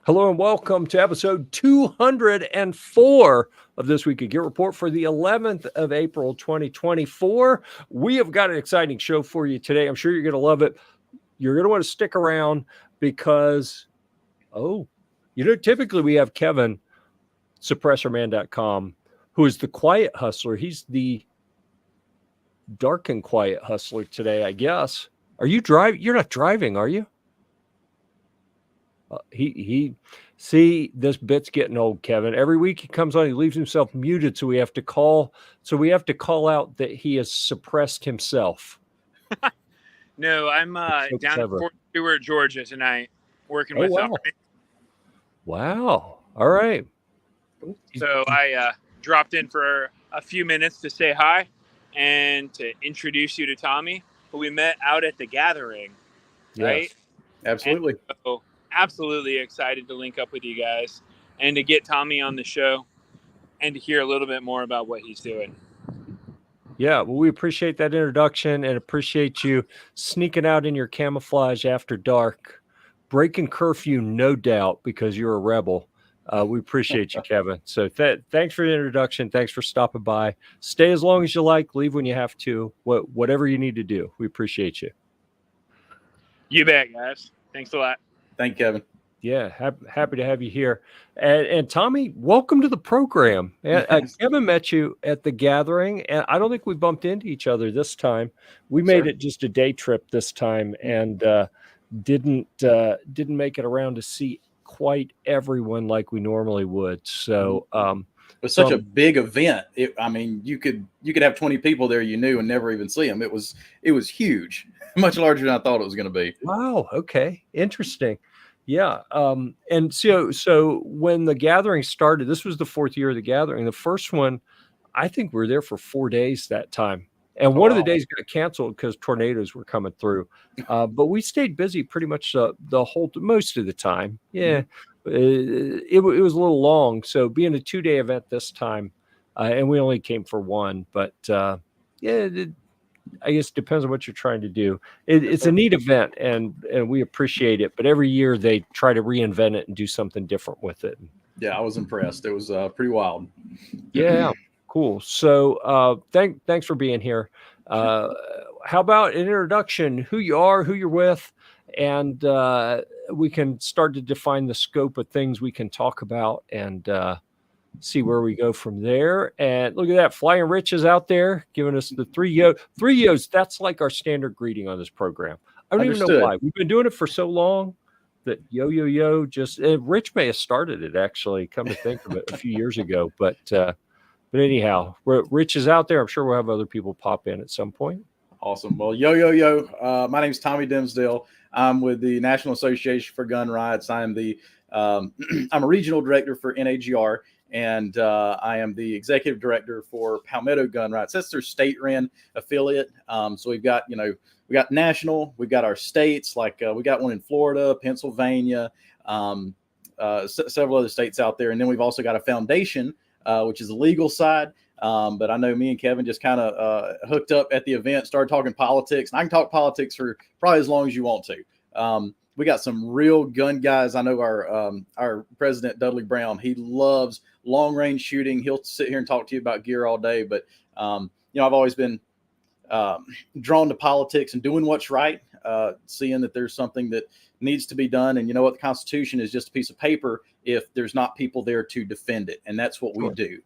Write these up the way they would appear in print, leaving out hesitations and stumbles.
Hello and welcome to episode 204 of This Week of Gear Report for the 11th of April, 2024. We have got an exciting show for you today. I'm sure you're going to love it. You're going to want to stick around because, typically we have Kevin, suppressorman.com, who is the quiet hustler. He's the dark and quiet hustler today, I guess. Are you driving? You're not driving, are you? See, this bit's getting old, Kevin. Every week he comes on, he leaves himself muted, so we have to call out that he has suppressed himself. No, I'm down in Fort Stewart, Georgia tonight, working with. Wow. All right. So I dropped in for a few minutes to say hi and to introduce you to Tommy, who we met out at the gathering. Right? Yes, absolutely. And so, absolutely excited to link up with you guys and to get Tommy on the show and to hear a little bit more about what he's doing. Yeah, well, we appreciate that introduction and appreciate you sneaking out in your camouflage after dark, breaking curfew, no doubt, because you're a rebel. We appreciate you, Kevin. So thanks for the introduction. Thanks for stopping by. Stay as long as you like. Leave when you have to. Whatever you need to do. We appreciate you. You bet, guys. Thanks a lot. Thank you, Kevin. Yeah, happy to have you here. And Tommy, welcome to the program. Kevin met you at the gathering, and I don't think we bumped into each other this time. We made it just a day trip this time, and didn't make it around to see quite everyone like we normally would. So it was such a big event. You could have 20 people there you knew and never even see them. It was huge, much larger than I thought it was going to be. Wow. Okay. Interesting. Yeah. And so when the gathering started, this was the fourth year of the gathering. The first one, I think we were there for 4 days that time. And one of the days got canceled because tornadoes were coming through. But we stayed busy pretty much most of the time. Yeah. It was a little long. So being a 2-day event this time, and we only came for one, but I guess it depends on what you're trying to do. It's a neat event, and we appreciate it. But every year they try to reinvent it and do something different with it. Yeah, I was impressed. It was pretty wild. Yeah, cool. So thanks for being here. How about an introduction? Who you are, who you're with, and we can start to define the scope of things we can talk about and see where we go from there. And look at that, Flying Rich is out there giving us the three yos. That's like our standard greeting on this program. I don't even know why. We've been doing it for so long that yo just Rich may have started it, actually, come to think of it, a few years ago. But anyhow, Rich is out there. I'm sure we'll have other people pop in at some point. Awesome. Well, yo. My name is Tommy Dimsdale. I'm with the National Association for Gun Rights. I'm a regional director for NAGR. And I am the executive director for Palmetto Gun Rights. That's their state-run affiliate. So we got national, we've got our states, like we got one in Florida, Pennsylvania, several other states out there. And then we've also got a foundation, which is the legal side. But I know me and Kevin just kind of hooked up at the event, started talking politics. And I can talk politics for probably as long as you want to. We got some real gun guys. I know our president, Dudley Brown, he loves long range shooting. He'll sit here and talk to you about gear all day. But, I've always been drawn to politics and doing what's right, seeing that there's something that needs to be done. And you know what? The Constitution is just a piece of paper if there's not people there to defend it. And that's what we do.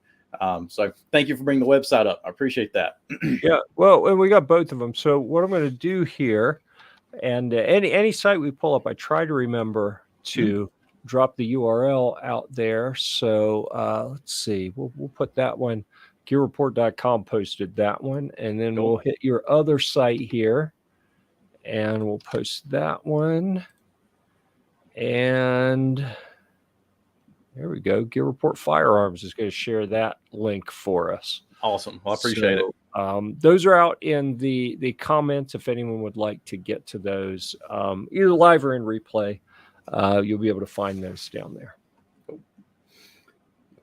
So thank you for bringing the website up. I appreciate that. Yeah. Well, and we got both of them. So what I'm going to do here, and any site we pull up, I try to remember to drop the URL out there. So let's see, we'll put that one. Gear-Report.com posted that one, and then we'll hit your other site here, and we'll post that one. And there we go. Gear-Report Firearms is going to share that link for us. Awesome. Well, I appreciate it. Those are out in the comments if anyone would like to get to those, either live or in replay. You'll be able to find those down there.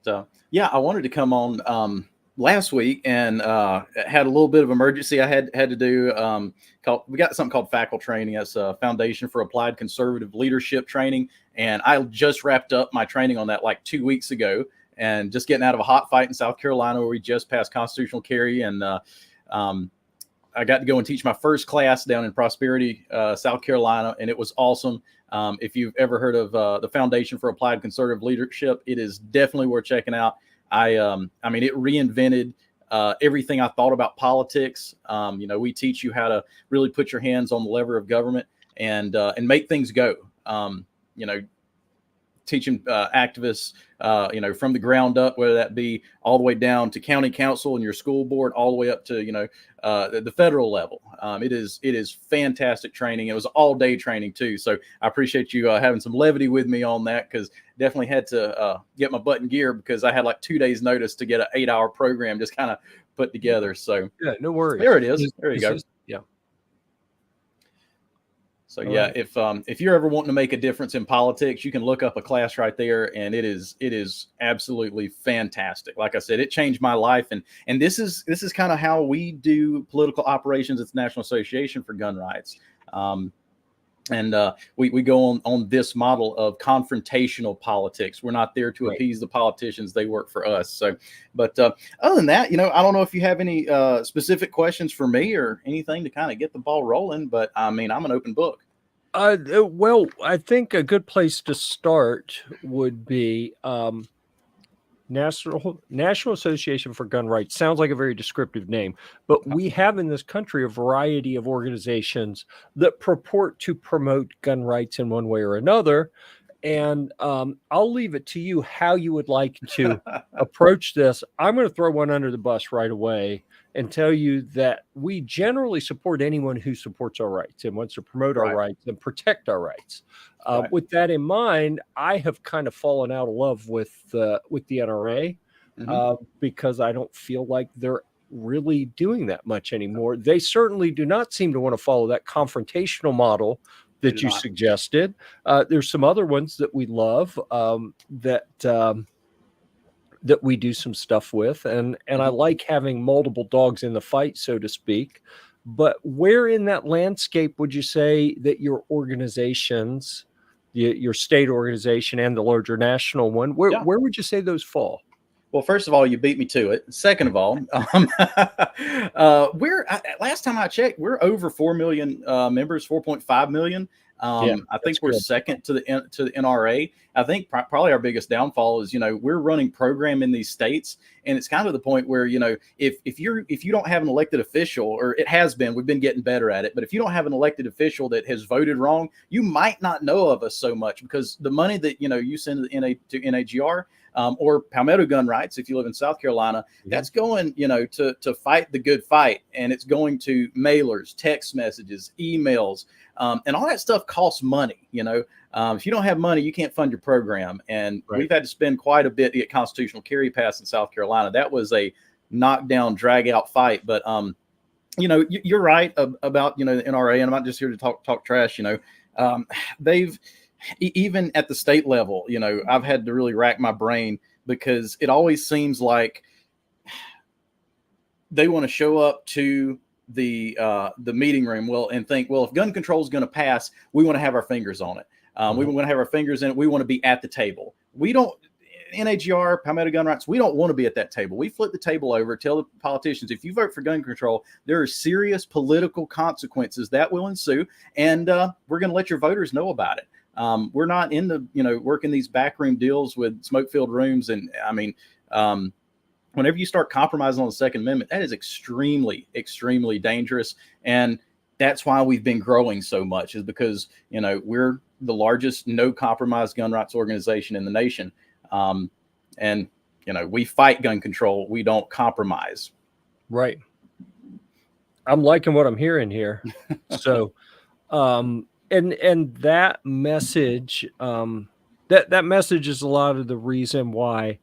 So, yeah, I wanted to come on last week and had a little bit of emergency I had to do. We got something called faculty training. That's a Foundation for Applied Conservative Leadership training, and I just wrapped up my training on that like 2 weeks ago, and just getting out of a hot fight in South Carolina where we just passed constitutional carry, and I got to go and teach my first class down in Prosperity, South Carolina, and it was awesome. If you've ever heard of the Foundation for Applied Conservative Leadership, it is definitely worth checking out. I mean, it reinvented everything I thought about politics. We teach you how to really put your hands on the lever of government and make things go. Teaching activists, from the ground up, whether that be all the way down to county council and your school board, all the way up to, the federal level. It is fantastic training. It was all day training too. So I appreciate you having some levity with me on that, because definitely had to get my butt in gear, because I had like 2 days notice to get an 8-hour program just kind of put together. So yeah, no worries. There it is. There you go. Yeah. So yeah, if you're ever wanting to make a difference in politics, you can look up a class right there, and it is absolutely fantastic. Like I said, it changed my life, and this is kind of how we do political operations at the National Association for Gun Rights. We go on this model of confrontational politics. We're not there to appease the politicians; they work for us. So, but other than that, I don't know if you have any specific questions for me or anything to kind of get the ball rolling. But I mean, I'm an open book. Well, I think a good place to start would be National Association for Gun Rights. Sounds like a very descriptive name, but we have in this country a variety of organizations that purport to promote gun rights in one way or another. And I'll leave it to you how you would like to approach this. I'm going to throw one under the bus right away and tell you that we generally support anyone who supports our rights and wants to promote our rights and protect our rights. With that in mind, I have kind of fallen out of love with the NRA because I don't feel like they're really doing that much anymore. They certainly do not seem to want to follow that confrontational model that you suggested. There's some other ones that we love that we do some stuff with, and I like having multiple dogs in the fight, so to speak. But where in that landscape would you say that your organizations, your state organization and the larger national one, where would you say those fall? Well, first of all, you beat me to it. Second of all, last time I checked, we're over 4 million members, 4.5 million. I think we're second to the NRA. I think probably our biggest downfall is, we're running program in these states, and it's kind of the point where, if you don't have an elected official, or it has been, we've been getting better at it, but if you don't have an elected official that has voted wrong, you might not know of us so much, because the money that, you send to NAGR, or Palmetto Gun Rights, if you live in South Carolina, that's going, to fight the good fight. And it's going to mailers, text messages, emails, and all that stuff costs money. If you don't have money, you can't fund your program. And we've had to spend quite a bit to get constitutional carry passed in South Carolina. That was a knockdown, drag out fight. But, you're right about, the NRA, and I'm not just here to talk trash. They've, even at the state level, I've had to really rack my brain, because it always seems like they want to show up to the meeting room and think, well, if gun control is going to pass, we want to have our fingers on it. We want to have our fingers in it. We want to be at the table. We don't, NAGR, Palmetto Gun Rights, we don't want to be at that table. We flip the table over, tell the politicians, if you vote for gun control, there are serious political consequences that will ensue, and we're going to let your voters know about it. We're not in the, working these backroom deals with smoke-filled rooms. And I mean, whenever you start compromising on the Second Amendment, that is extremely, extremely dangerous. And that's why we've been growing so much, is because, we're the largest no compromise gun rights organization in the nation. And, we fight gun control. We don't compromise. Right. I'm liking what I'm hearing here. So, and that message, that message is a lot of the reason why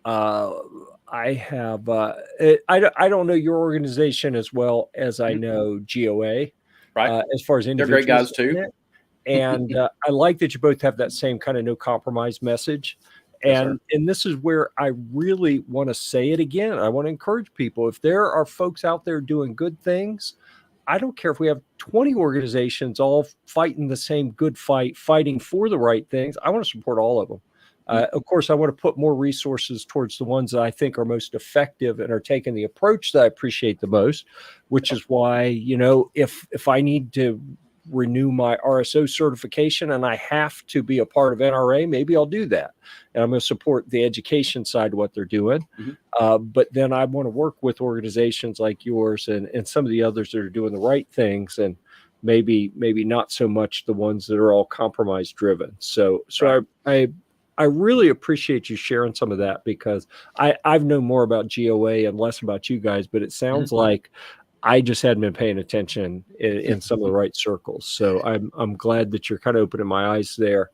I have I don't know your organization as well as I know GOA, right? As far as they're great guys too, and I like that you both have that same kind of no compromise message. And this is where I really want to say it again. I want to encourage people, if there are folks out there doing good things, I don't care if we have 20 organizations all fighting the same good fight, fighting for the right things. I want to support all of them. Of course, I want to put more resources towards the ones that I think are most effective and are taking the approach that I appreciate the most, which is why, if I need to renew my RSO certification and I have to be a part of NRA, maybe I'll do that. And I'm going to support the education side of what they're doing. But then I want to work with organizations like yours and some of the others that are doing the right things, and maybe not so much the ones that are all compromise driven. So I really appreciate you sharing some of that, because I've known more about GOA and less about you guys, but it sounds like I just hadn't been paying attention in some of the right circles. So I'm glad that you're kind of opening my eyes there.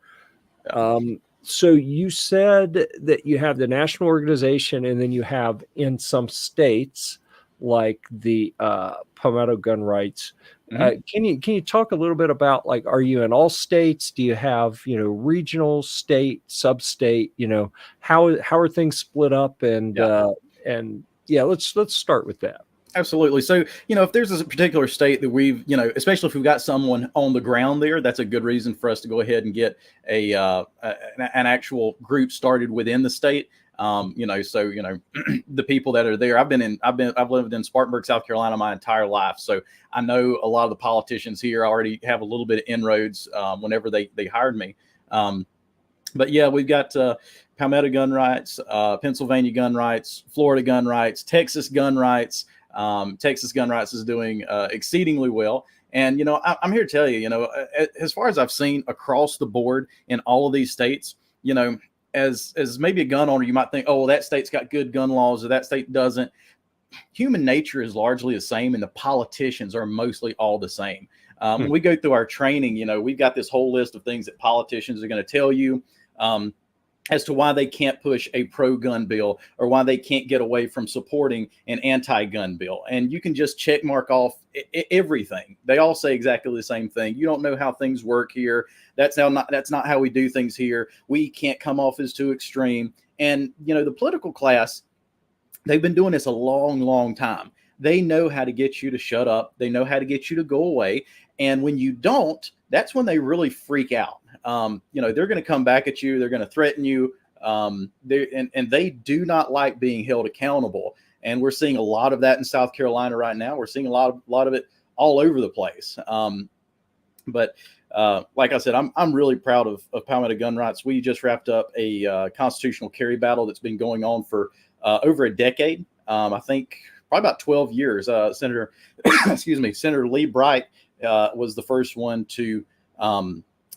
So you said that you have the national organization, and then you have in some states like the Palmetto Gun Rights. Can you talk a little bit about, like, are you in all states? Do you have regional, state, sub-state? How are things split up? And yeah, let's start with that. Absolutely. So, if there's a particular state that we've, especially if we've got someone on the ground there, that's a good reason for us to go ahead and get an actual group started within the state. The people that are there, I've lived in Spartanburg, South Carolina my entire life. So I know a lot of the politicians here. I already have a little bit of inroads whenever they hired me. But yeah, we've got Palmetto Gun Rights, Pennsylvania Gun Rights, Florida Gun Rights, Texas Gun Rights. Texas Gun Rights is doing exceedingly well. And, I'm here to tell you, as far as I've seen across the board in all of these states, as maybe a gun owner, you might think, oh, well, that state's got good gun laws or that state doesn't. Human nature is largely the same, and the politicians are mostly all the same. When we go through our training, we've got this whole list of things that politicians are going to tell you as to why they can't push a pro-gun bill or why they can't get away from supporting an anti-gun bill. And you can just check mark off everything. They all say exactly the same thing. You don't know how things work here. That's not how we do things here. We can't come off as too extreme. And, the political class, they've been doing this a long, long time. They know how to get you to shut up. They know how to get you to go away. And when you don't, that's when they really freak out. They're going to come back at you. They're going to threaten you. And they do not like being held accountable. And we're seeing a lot of that in South Carolina right now. We're seeing a lot of it all over the place. But like I said, I'm really proud of Palmetto Gun Rights. We just wrapped up a constitutional carry battle that's been going on for over a decade. I think probably about 12 years. Senator Lee Bright was the first one to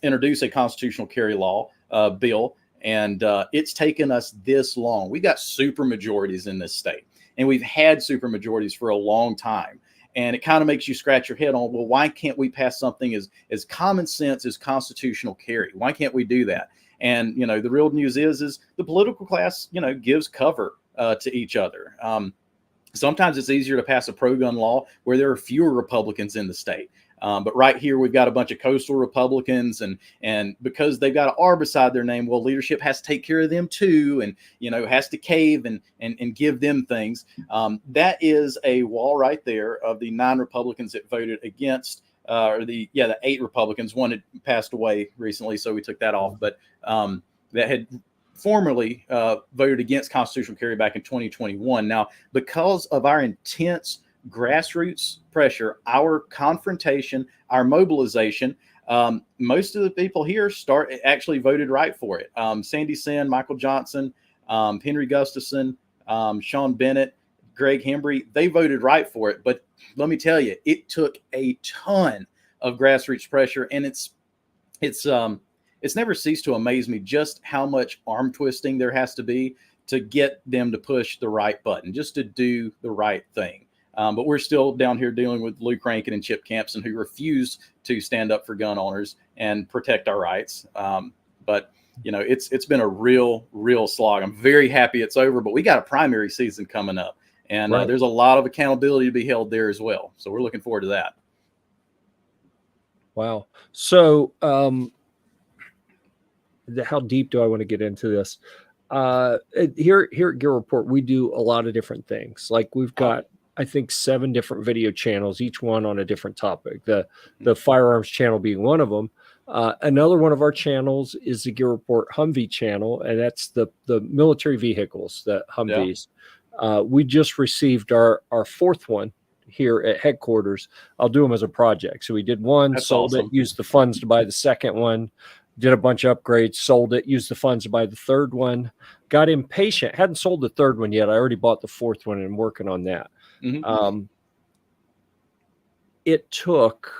introduce a constitutional carry law bill, and it's taken us this long. We got super majorities in this state, and we've had super majorities for a long time. And it kind of makes you scratch your head on, well, why can't we pass something as common sense as constitutional carry? Why can't we do that? And the real news is the political class gives cover to each other. Sometimes it's easier to pass a pro-gun law where there are fewer Republicans in the state. But right here, we've got a bunch of coastal Republicans, and because they've got an R beside their name, well, leadership has to take care of them too, and has to cave and give them things. That is a wall right there of the 9 Republicans that voted against, the 8 Republicans. One had passed away recently, so we took that off. But that had formerly voted against constitutional carry back in 2021. Now, because of our intense grassroots pressure, our confrontation, our mobilization, most of the people here actually voted right for it. Sandy Senn, Michael Johnson, Henry Gustafson, Sean Bennett, Greg Hembry, they voted right for it. But let me tell you, it took a ton of grassroots pressure, and it's never ceased to amaze me just how much arm twisting there has to be to get them to push the right button, just to do the right thing. But we're still down here dealing with Luke Rankin and Chip Campson, who refuse to stand up for gun owners and protect our rights. But it's been a real slog. I'm very happy it's over, but we got a primary season coming up, and right. There's a lot of accountability to be held there as well. So we're looking forward to that. Wow. So how deep do I want to get into this? Here at Gear-Report, we do a lot of different things. Like we've got, I think, 7 different video channels, each one on a different topic. The firearms channel being one of them. Another one of our channels is the Gear-Report Humvee channel, and that's the military vehicles, the Humvees. We just received our 4th one here at headquarters. I'll do them as a project. So we did one, That's sold awesome. it, used the funds to buy the second one, did a bunch of upgrades, sold it, used the funds to buy the third one, got impatient, hadn't sold the third one yet. I already bought the 4th one and I'm working on that. It took,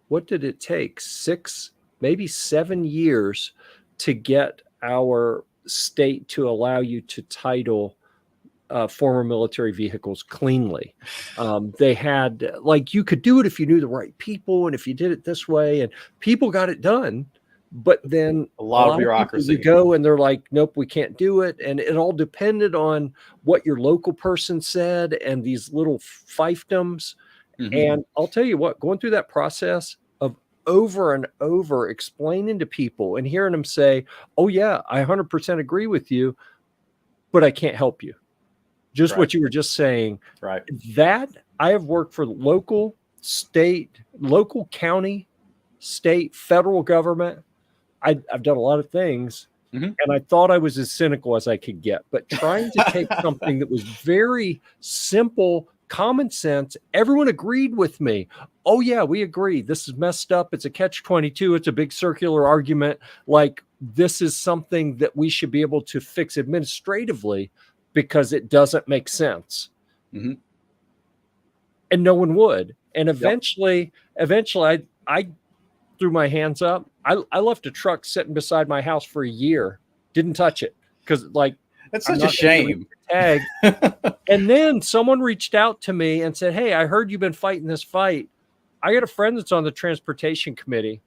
what did it take? 6, maybe 7 years to get our state to allow you to title former military vehicles cleanly. They had, like, you could do it if you knew the right people and if you did it this way, and people got it done. But then a lot of bureaucracy. You go and they're like, nope, we can't do it. And it all depended on what your local person said and these little fiefdoms. And I'll tell you what, going through that process of over and over explaining to people and hearing them say, oh yeah, I 100% agree with you, but I can't help you. Just what you were just saying. Right. That I have worked for local, state, local, county, state, federal government. I've done a lot of things, and I thought I was as cynical as I could get. But trying to take something that was very simple, common sense, everyone agreed with me. Oh yeah, we agree. This is messed up. It's a catch-22. It's a big circular argument. Like, this is something that we should be able to fix administratively because it doesn't make sense. And no one would. And eventually I threw my hands up. I left a truck sitting beside my house for a year. Didn't touch it because, like, that's such a shame. Tag. And then someone reached out to me and said, hey, I heard you've been fighting this fight. I got a friend that's on the transportation committee,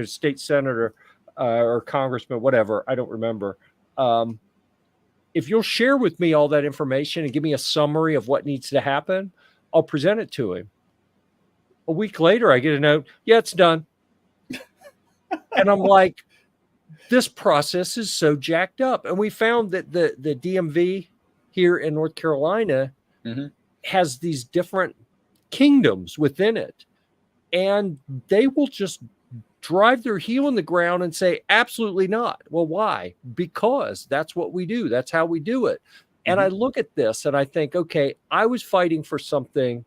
state senator or congressman, whatever. I don't remember. If you'll share with me all that information and give me a summary of what needs to happen, I'll present it to him. A week later, I get a note. Yeah, it's done. And I'm like, this process is so jacked up. And we found that the DMV here in North Carolina has these different kingdoms within it. And they will just drive their heel in the ground and say, absolutely not. Well, why? Because that's what we do. That's how we do it. And I look at this and I think, okay, I was fighting for something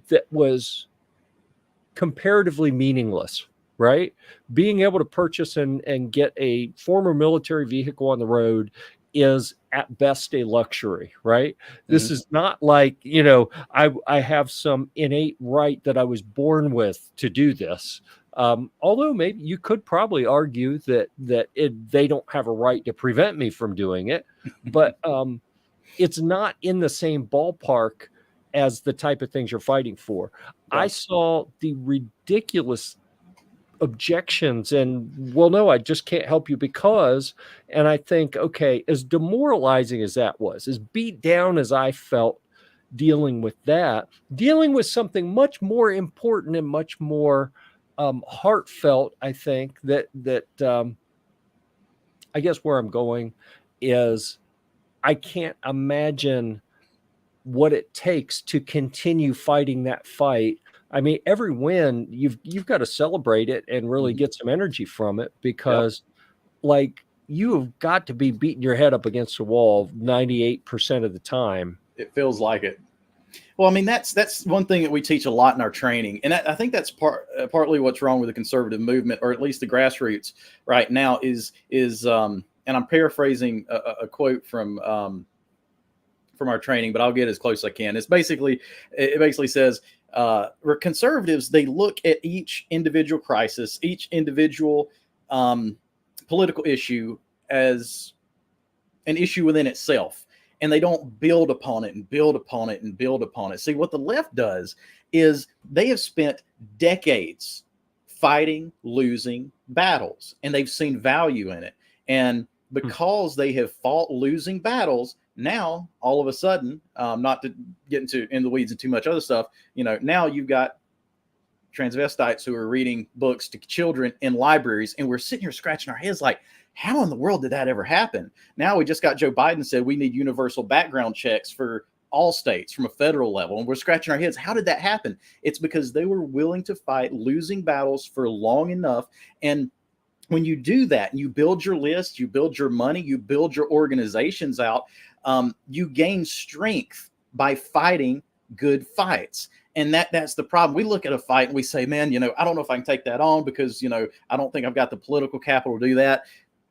that was comparatively meaningless, right? Being able to purchase and get a former military vehicle on the road is at best a luxury, right? This is not like, I have some innate right that I was born with to do this. Although maybe you could probably argue that they don't have a right to prevent me from doing it, but it's not in the same ballpark as the type of things you're fighting for. Right. I saw the ridiculous objections and, well, no, I just can't help you because, and I think, okay, as demoralizing as that was, as beat down as I felt dealing with that, dealing with something much more important and much more heartfelt, I think that I guess where I'm going is I can't imagine what it takes to continue fighting that fight. I mean, every win, you've got to celebrate it and really get some energy from it because like you have got to be beating your head up against the wall 98% of the time. It feels like it. Well, I mean, that's one thing that we teach a lot in our training. And I think that's partly what's wrong with the conservative movement, or at least the grassroots right now is and I'm paraphrasing a quote from our training, but I'll get as close as I can. It basically says, conservatives, they look at each individual crisis, each individual political issue as an issue within itself. And they don't build upon it and build upon it and build upon it. See, what the left does is they have spent decades fighting losing battles, and they've seen value in it. And because they have fought losing battles, now all of a sudden, not to get in the weeds and too much other stuff, now you've got transvestites who are reading books to children in libraries, and we're sitting here scratching our heads like, how in the world did that ever happen? Now we just got Joe Biden said we need universal background checks for all states from a federal level. And we're scratching our heads. How did that happen? It's because they were willing to fight losing battles for long enough. And when you do that and you build your list, you build your money, you build your organizations out, you gain strength by fighting good fights. And that's the problem. We look at a fight and we say, man, I don't know if I can take that on because, I don't think I've got the political capital to do that.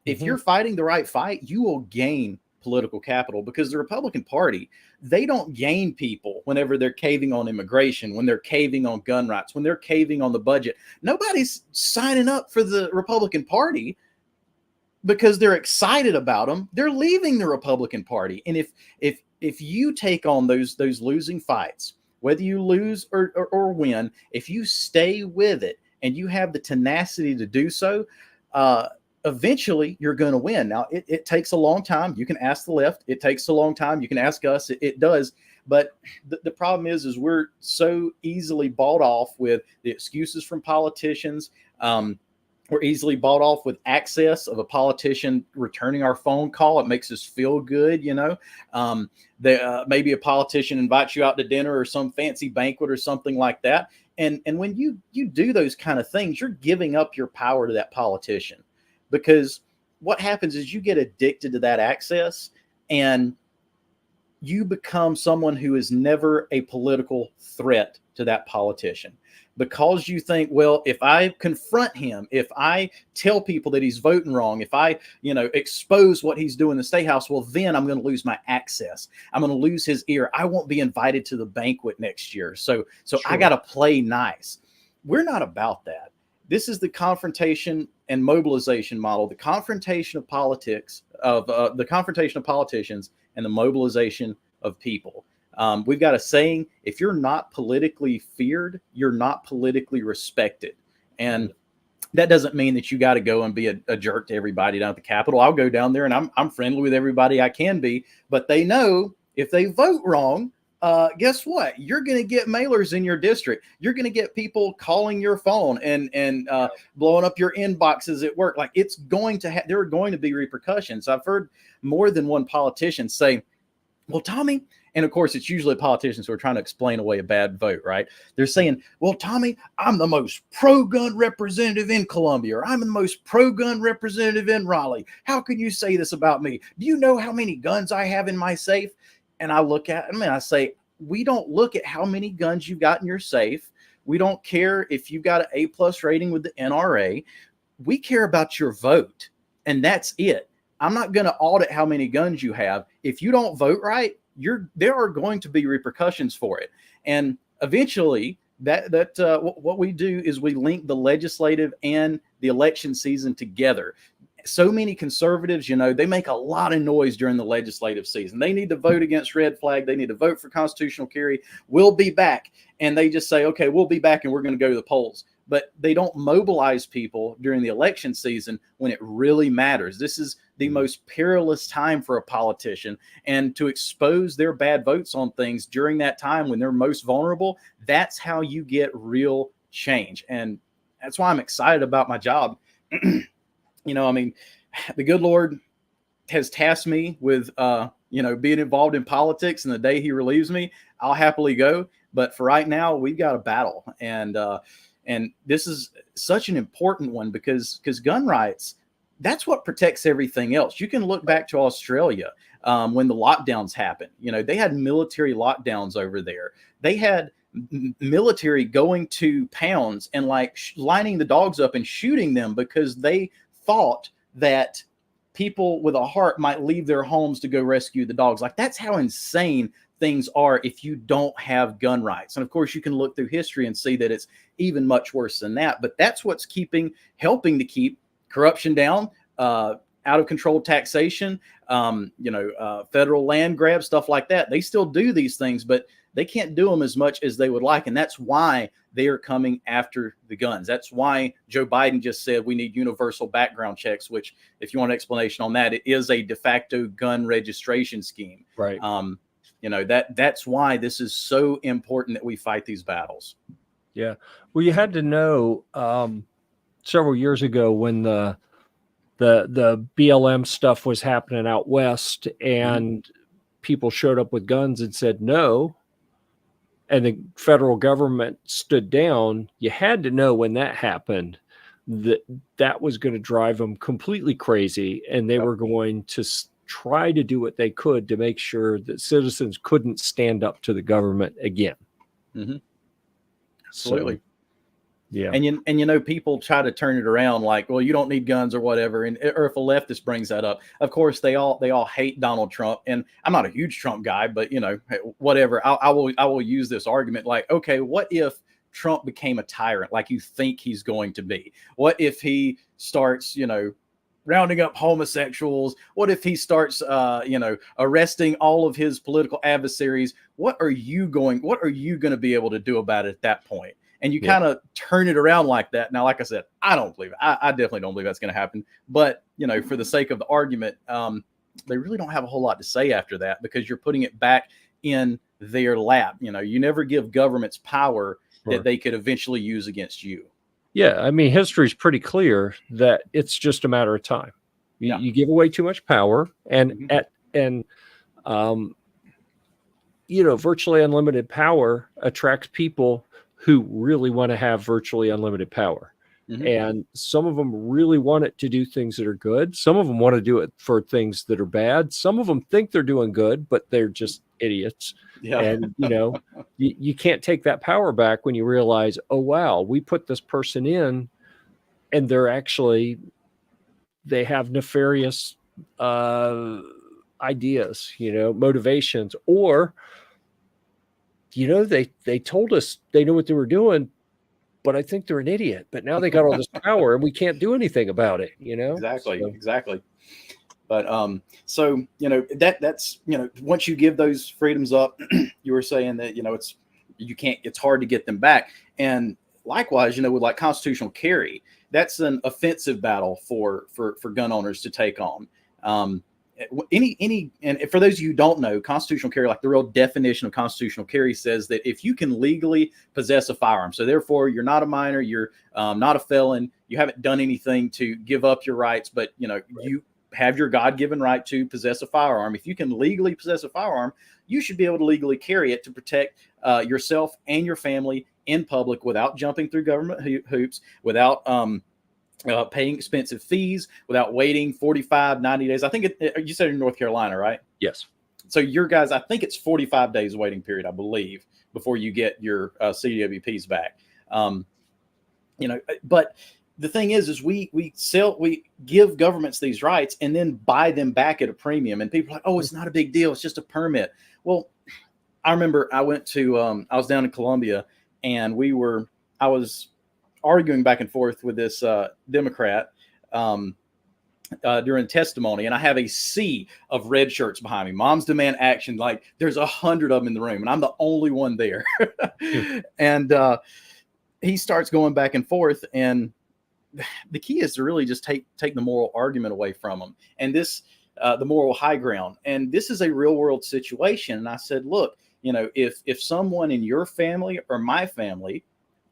If you're fighting the right fight, you will gain political capital, because the Republican Party, they don't gain people whenever they're caving on immigration, when they're caving on gun rights, when they're caving on the budget. Nobody's signing up for the Republican Party because they're excited about them. They're leaving the Republican Party. And if you take on those losing fights, whether you lose or win, if you stay with it and you have the tenacity to do so, eventually you're going to win. Now, it takes a long time. You can ask the left. It takes a long time. You can ask us. It does. But the problem is we're so easily bought off with the excuses from politicians. We're easily bought off with access of a politician returning our phone call. It makes us feel good, maybe a politician invites you out to dinner or some fancy banquet or something like that. And when you do those kind of things, you're giving up your power to that politician. Because what happens is you get addicted to that access and you become someone who is never a political threat to that politician, because you think, well, if I confront him, if I tell people that he's voting wrong, if I, expose what he's doing in the State House, well, then I'm going to lose my access. I'm going to lose his ear. I won't be invited to the banquet next year. So sure. I got to play nice. We're not about that. This is the confrontation and mobilization model, the confrontation of politics, the confrontation of politicians and the mobilization of people. We've got a saying, if you're not politically feared, you're not politically respected. And that doesn't mean that you got to go and be a jerk to everybody down at the Capitol. I'll go down there and I'm friendly with everybody I can be, but they know if they vote wrong, guess what? You're going to get mailers in your district. You're going to get people calling your phone and blowing up your inboxes at work. Like, it's going to there are going to be repercussions. I've heard more than one politician say, well, Tommy, and of course, it's usually politicians who are trying to explain away a bad vote, right? They're saying, well, Tommy, I'm the most pro-gun representative in Columbia, or I'm the most pro-gun representative in Raleigh. How can you say this about me? Do you know how many guns I have in my safe? And I look at them and I say, we don't look at how many guns you've got in your safe. We don't care if you've got an A+ rating with the NRA. We care about your vote. And that's it. I'm not going to audit how many guns you have. If you don't vote right, there are going to be repercussions for it. And eventually what we do is we link the legislative and the election season together. So many conservatives, they make a lot of noise during the legislative season. They need to vote against red flag. They need to vote for constitutional carry. We'll be back. And they just say, okay, we'll be back and we're going to go to the polls. But they don't mobilize people during the election season when it really matters. This is the most perilous time for a politician. And to expose their bad votes on things during that time when they're most vulnerable, that's how you get real change. And that's why I'm excited about my job. The good Lord has tasked me with, being involved in politics, and the day he relieves me, I'll happily go. But for right now, we've got a battle. And this is such an important one because gun rights, that's what protects everything else. You can look back to Australia when the lockdowns happened. They had military lockdowns over there. They had military going to pounds and lining the dogs up and shooting them because they thought that people with a heart might leave their homes to go rescue the dogs. That's how insane things are if you don't have gun rights. And of course, you can look through history and see that it's even much worse than that. But that's what's helping to keep corruption down, out of control taxation, federal land grabs, stuff like that. They still do these things, but they can't do them as much as they would like. And that's why they are coming after the guns. That's why Joe Biden just said we need universal background checks, which, if you want an explanation on that, it is a de facto gun registration scheme. Right. That's why this is so important that we fight these battles. Yeah. Well, you had to know several years ago when the BLM stuff was happening out west, and people showed up with guns and said no, and the federal government stood down. You had to know when that happened that was going to drive them completely crazy, and they were going to try to do what they could to make sure that citizens couldn't stand up to the government again. Absolutely. So, yeah. And you know, people try to turn it around like, well, you don't need guns or whatever. And or if a leftist brings that up, of course they all hate Donald Trump. And I'm not a huge Trump guy, but you know, whatever. I will use this argument like, okay, what if Trump became a tyrant like you think he's going to be? What if he starts, you know, rounding up homosexuals? What if he starts, you know, arresting all of his political adversaries? What are you going to be able to do about it at that point? And you kind of turn it around like that. Now, like I said, I don't believe it. I definitely don't believe that's going to happen. But, you know, for the sake of the argument, they really don't have a whole lot to say after that, because you're putting it back in their lap. You know, you never give governments power that they could eventually use against you. Yeah. I mean, history is pretty clear that it's just a matter of time. You give away too much power, and you know, virtually unlimited power attracts people who really want to have virtually unlimited power. And some of them really want it to do things that are good. Some of them want to do it for things that are bad. Some of them think they're doing good, but they're just idiots. And, you know, you can't take that power back when you realize, oh, wow, we put this person in and they have nefarious ideas, you know, motivations, or, you know, they told us they knew what they were doing, but I think they're an idiot. But now they got all this power and we can't do anything about it, you know? Exactly. But so, you know, that's, you know, once you give those freedoms up, you were saying that, you know, it's hard to get them back. And likewise, you know, with like constitutional carry, that's an offensive battle for gun owners to take on. And for those of you who don't know, constitutional carry, like the real definition of constitutional carry, says that if you can legally possess a firearm, so therefore you're not a minor, you're not a felon, you haven't done anything to give up your rights, but you know, you have your God-given right to possess a firearm. If you can legally possess a firearm, you should be able to legally carry it to protect yourself and your family in public without jumping through government hoops, without paying expensive fees, without waiting 45, 90 days. I think you said in North Carolina, right? Yes. So your guys, I think it's 45 days waiting period, I believe, before you get your CWPs back. You know, but the thing is we give governments these rights and then buy them back at a premium. And people are like, oh, it's not a big deal. It's just a permit. Well, I remember I went to, I was down in Columbia, and I was arguing back and forth with this Democrat during testimony, and I have a sea of red shirts behind me. Moms Demand Action, like there's 100 of them in the room, and I'm the only one there. And he starts going back and forth, and the key is to really just take the moral argument away from them, and this the moral high ground. And this is a real world situation. And I said, look, you know, if someone in your family or my family,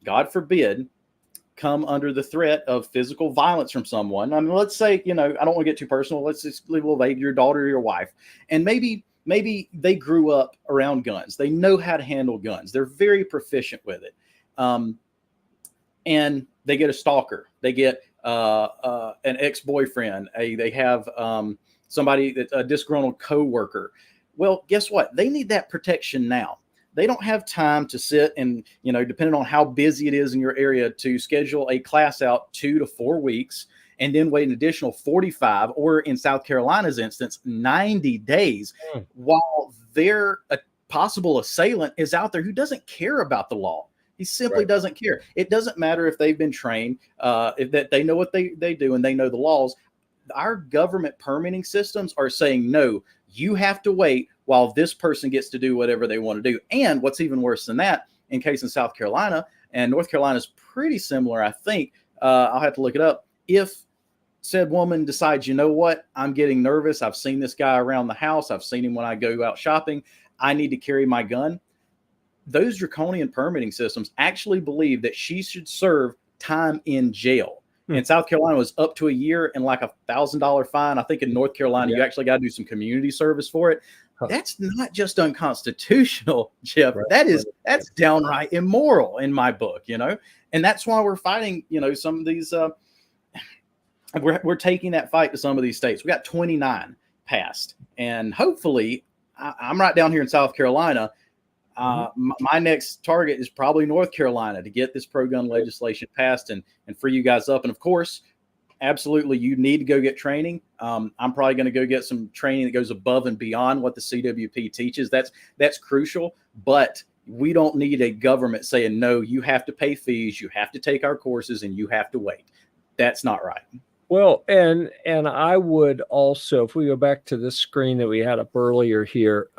God forbid, come under the threat of physical violence from someone. I mean, let's say, you know, I don't want to get too personal. Let's just leave a little vague, your daughter or your wife. And maybe they grew up around guns. They know how to handle guns. They're very proficient with it. And they get a stalker. They get an ex-boyfriend. They have somebody that's a disgruntled coworker. Well, guess what? They need that protection now. They don't have time to sit and, you know, depending on how busy it is in your area, to schedule a class out 2 to 4 weeks and then wait an additional 45, or in South Carolina's instance, 90 days while their possible assailant is out there who doesn't care about the law. He simply doesn't care. It doesn't matter if they've been trained, if that they know what they do and they know the laws. Our government permitting systems are saying, no, you have to wait while this person gets to do whatever they want to do. And what's even worse than that, in case in South Carolina, and North Carolina is pretty similar, I think, I'll have to look it up. If said woman decides, you know what, I'm getting nervous, I've seen this guy around the house, I've seen him when I go out shopping, I need to carry my gun, those draconian permitting systems actually believe that she should serve time in jail. In South Carolina, it was up to a year and like $1,000 fine. I think in North Carolina, you actually got to do some community service for it. That's not just unconstitutional, Jeff. That's downright immoral in my book, and that's why we're fighting, some of these, we're taking that fight to some of these states. We got 29 passed, and hopefully I'm right down here in South Carolina. My next target is probably North Carolina to get this pro-gun legislation passed and free you guys up. And of course, absolutely, you need to go get training. I'm probably going to go get some training that goes above and beyond what the CWP teaches. That's crucial, but we don't need a government saying, no, you have to pay fees, you have to take our courses, and you have to wait. That's not right. Well, and I would also, if we go back to this screen that we had up earlier here,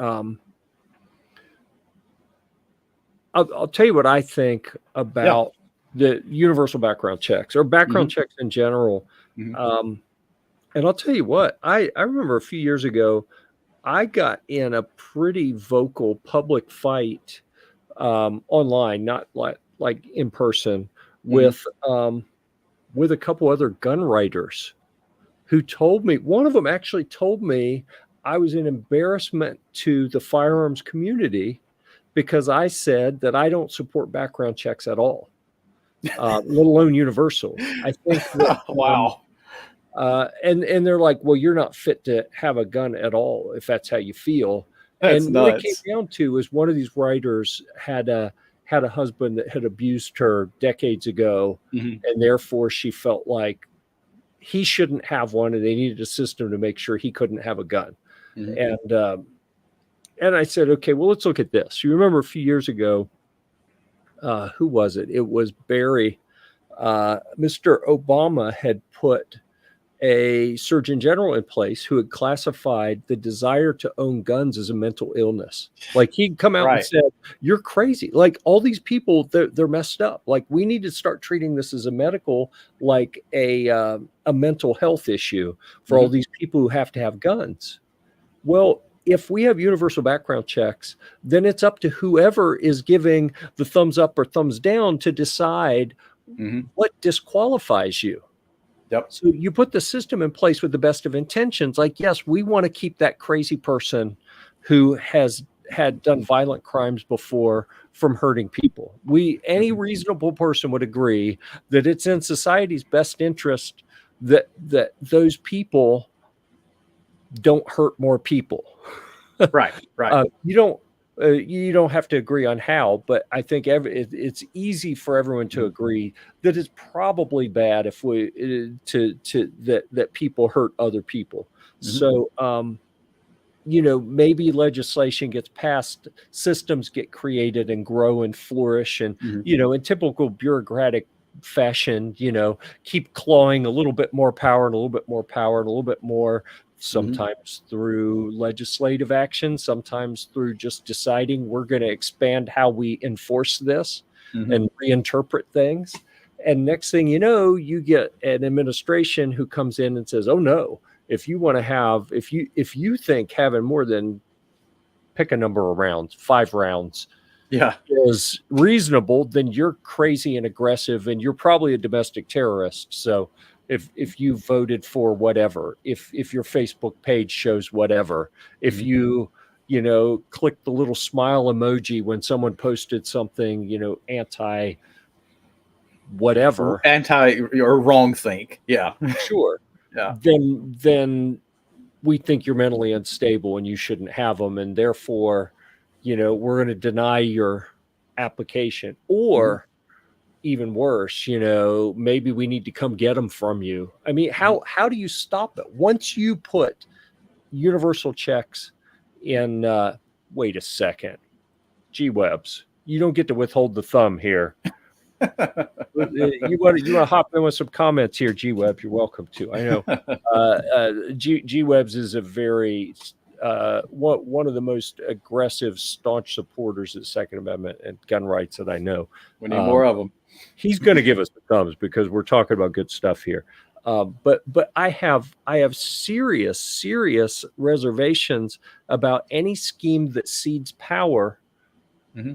I'll tell you what I think about the universal background checks or background checks in general. And I'll tell you what, I remember a few years ago, I got in a pretty vocal public fight online, not like in person, with a couple other gun writers who told me, one of them actually told me I was an embarrassment to the firearms community because I said that I don't support background checks at all, let alone universal. I think that, wow. And they're like, well, you're not fit to have a gun at all if that's how you feel. That's and nuts. What it came down to is one of these writers had a husband that had abused her decades ago, and therefore she felt like he shouldn't have one, and they needed a system to make sure he couldn't have a gun. And I said, okay, well, let's look at this. You remember a few years ago, who was it? It was Barry. Mr. Obama had put a Surgeon General in place who had classified the desire to own guns as a mental illness. Like he'd come out and said, you're crazy. Like all these people, they're messed up. Like we need to start treating this as a medical, like a mental health issue for all these people who have to have guns. Well, if we have universal background checks, then it's up to whoever is giving the thumbs up or thumbs down to decide what disqualifies you. Yep. So you put the system in place with the best of intentions. Like, yes, we want to keep that crazy person who has had done violent crimes before from hurting people. Any reasonable person would agree that it's in society's best interest that those people don't hurt more people. Right. You don't have to agree on how, but I think it's easy for everyone to agree that it's probably bad if that people hurt other people. So, maybe legislation gets passed, systems get created and grow and flourish, and in typical bureaucratic fashion, keep clawing a little bit more power and a little bit more power and a little bit more. Sometimes through legislative action, sometimes through just deciding we're going to expand how we enforce this and reinterpret things. And next thing you know, you get an administration who comes in and says, oh no, if you want to have, if you think having more than, pick a number of rounds, 5 rounds is reasonable, then you're crazy and aggressive and you're probably a domestic terrorist. So if you voted for whatever, if your Facebook page shows whatever, if you click the little smile emoji when someone posted something, anti whatever, anti or wrong think, sure, then we think you're mentally unstable and you shouldn't have them, and therefore, we're going to deny your application, or even worse, maybe we need to come get them from you. I mean, how do you stop it once you put universal checks in? Wait a second, G-Webs, you don't get to withhold the thumb here. You want to hop in with some comments here, G-Webs? You're welcome to. I know G-Webs is a very one of the most aggressive, staunch supporters of the Second Amendment and gun rights that I know. We need more of them. He's going to give us the thumbs because we're talking about good stuff here. But I have serious reservations about any scheme that cedes power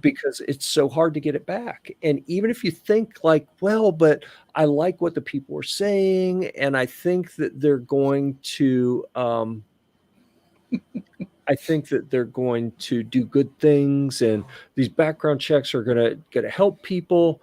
because it's so hard to get it back. And even if you think like, well, but I like what the people are saying, and I think that they're going to, do good things, and these background checks are gonna help people.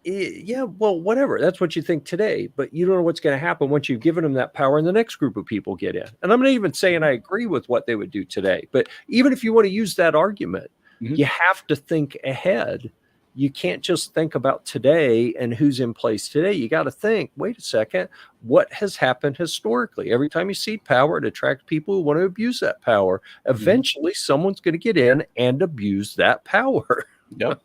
Yeah, well, whatever. That's what you think today, but you don't know what's going to happen once you've given them that power and the next group of people get in. And I'm not even saying I agree with what they would do today, but even if you want to use that argument, you have to think ahead. You can't just think about today and who's in place today. You got to think, wait a second, what has happened historically? Every time you cede power, it attracts people who want to abuse that power. Eventually, someone's going to get in and abuse that power. Yep.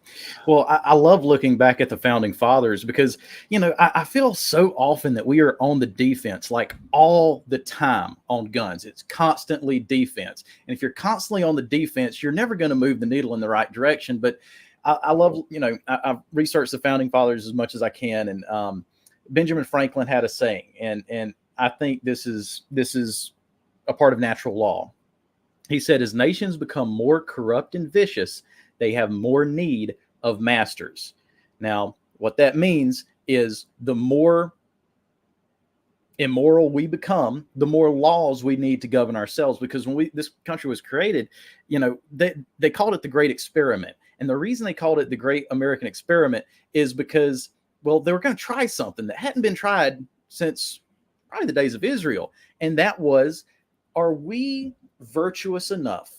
Well, I love looking back at the founding fathers because, I feel so often that we are on the defense, like all the time on guns. It's constantly defense. And if you're constantly on the defense, you're never going to move the needle in the right direction. But I love, I've researched the founding fathers as much as I can. And Benjamin Franklin had a saying, and I think this is a part of natural law. He said, as nations become more corrupt and vicious, they have more need of masters. Now, what that means is the more immoral we become, the more laws we need to govern ourselves. Because when this country was created, they called it the Great Experiment. And the reason they called it the Great American Experiment is because, well, they were going to try something that hadn't been tried since probably the days of Israel. And that was, are we virtuous enough?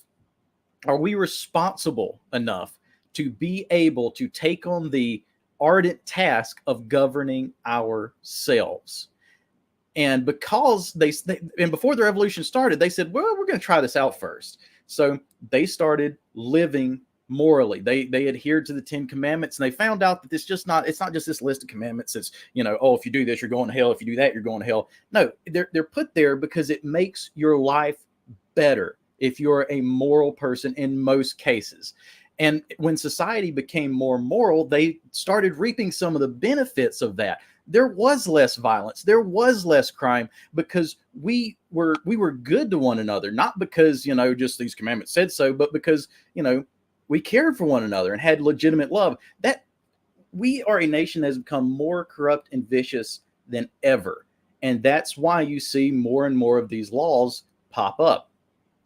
Are we responsible enough to be able to take on the ardent task of governing ourselves? And because and before the revolution started, they said, well, we're going to try this out first. So they started living morally. They adhered to the 10 commandments, and they found out that it's not just this list of commandments. It's, oh, if you do this, you're going to hell. If you do that, you're going to hell. No, they're put there because it makes your life better if you're a moral person in most cases. And when society became more moral, they started reaping some of the benefits of that. There was less violence. There was less crime because we were good to one another, not because, just these commandments said so, but because, we cared for one another and had legitimate love. That we are a nation that has become more corrupt and vicious than ever. And that's why you see more and more of these laws pop up.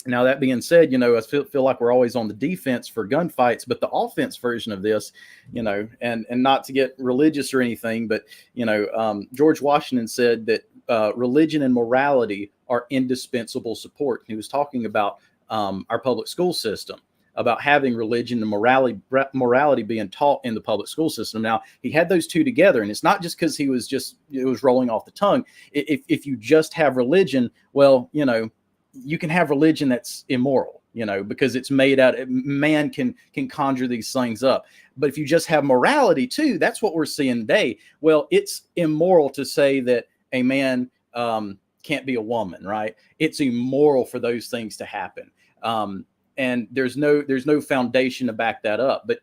Now, that being said, I feel like we're always on the defense for gunfights, but the offense version of this, and not to get religious or anything, but, George Washington said that religion and morality are indispensable support. He was talking about our public school system, about having religion and morality being taught in the public school system. Now, he had those two together, and it's not just because it was rolling off the tongue. If you just have religion, well, you can have religion that's immoral, because it's made out, man can conjure these things up. But if you just have morality too, that's what we're seeing today. Well, it's immoral to say that a man can't be a woman, right? It's immoral for those things to happen. And there's no foundation to back that up. But,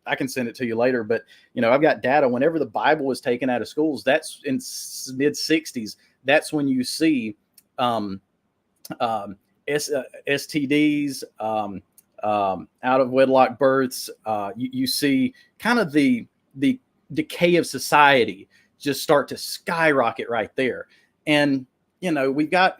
I can send it to you later, but, I've got data. Whenever the Bible was taken out of schools, that's in mid 60s. That's when you see, STDs, out of wedlock births. You see kind of the decay of society just start to skyrocket right there. And, we've got,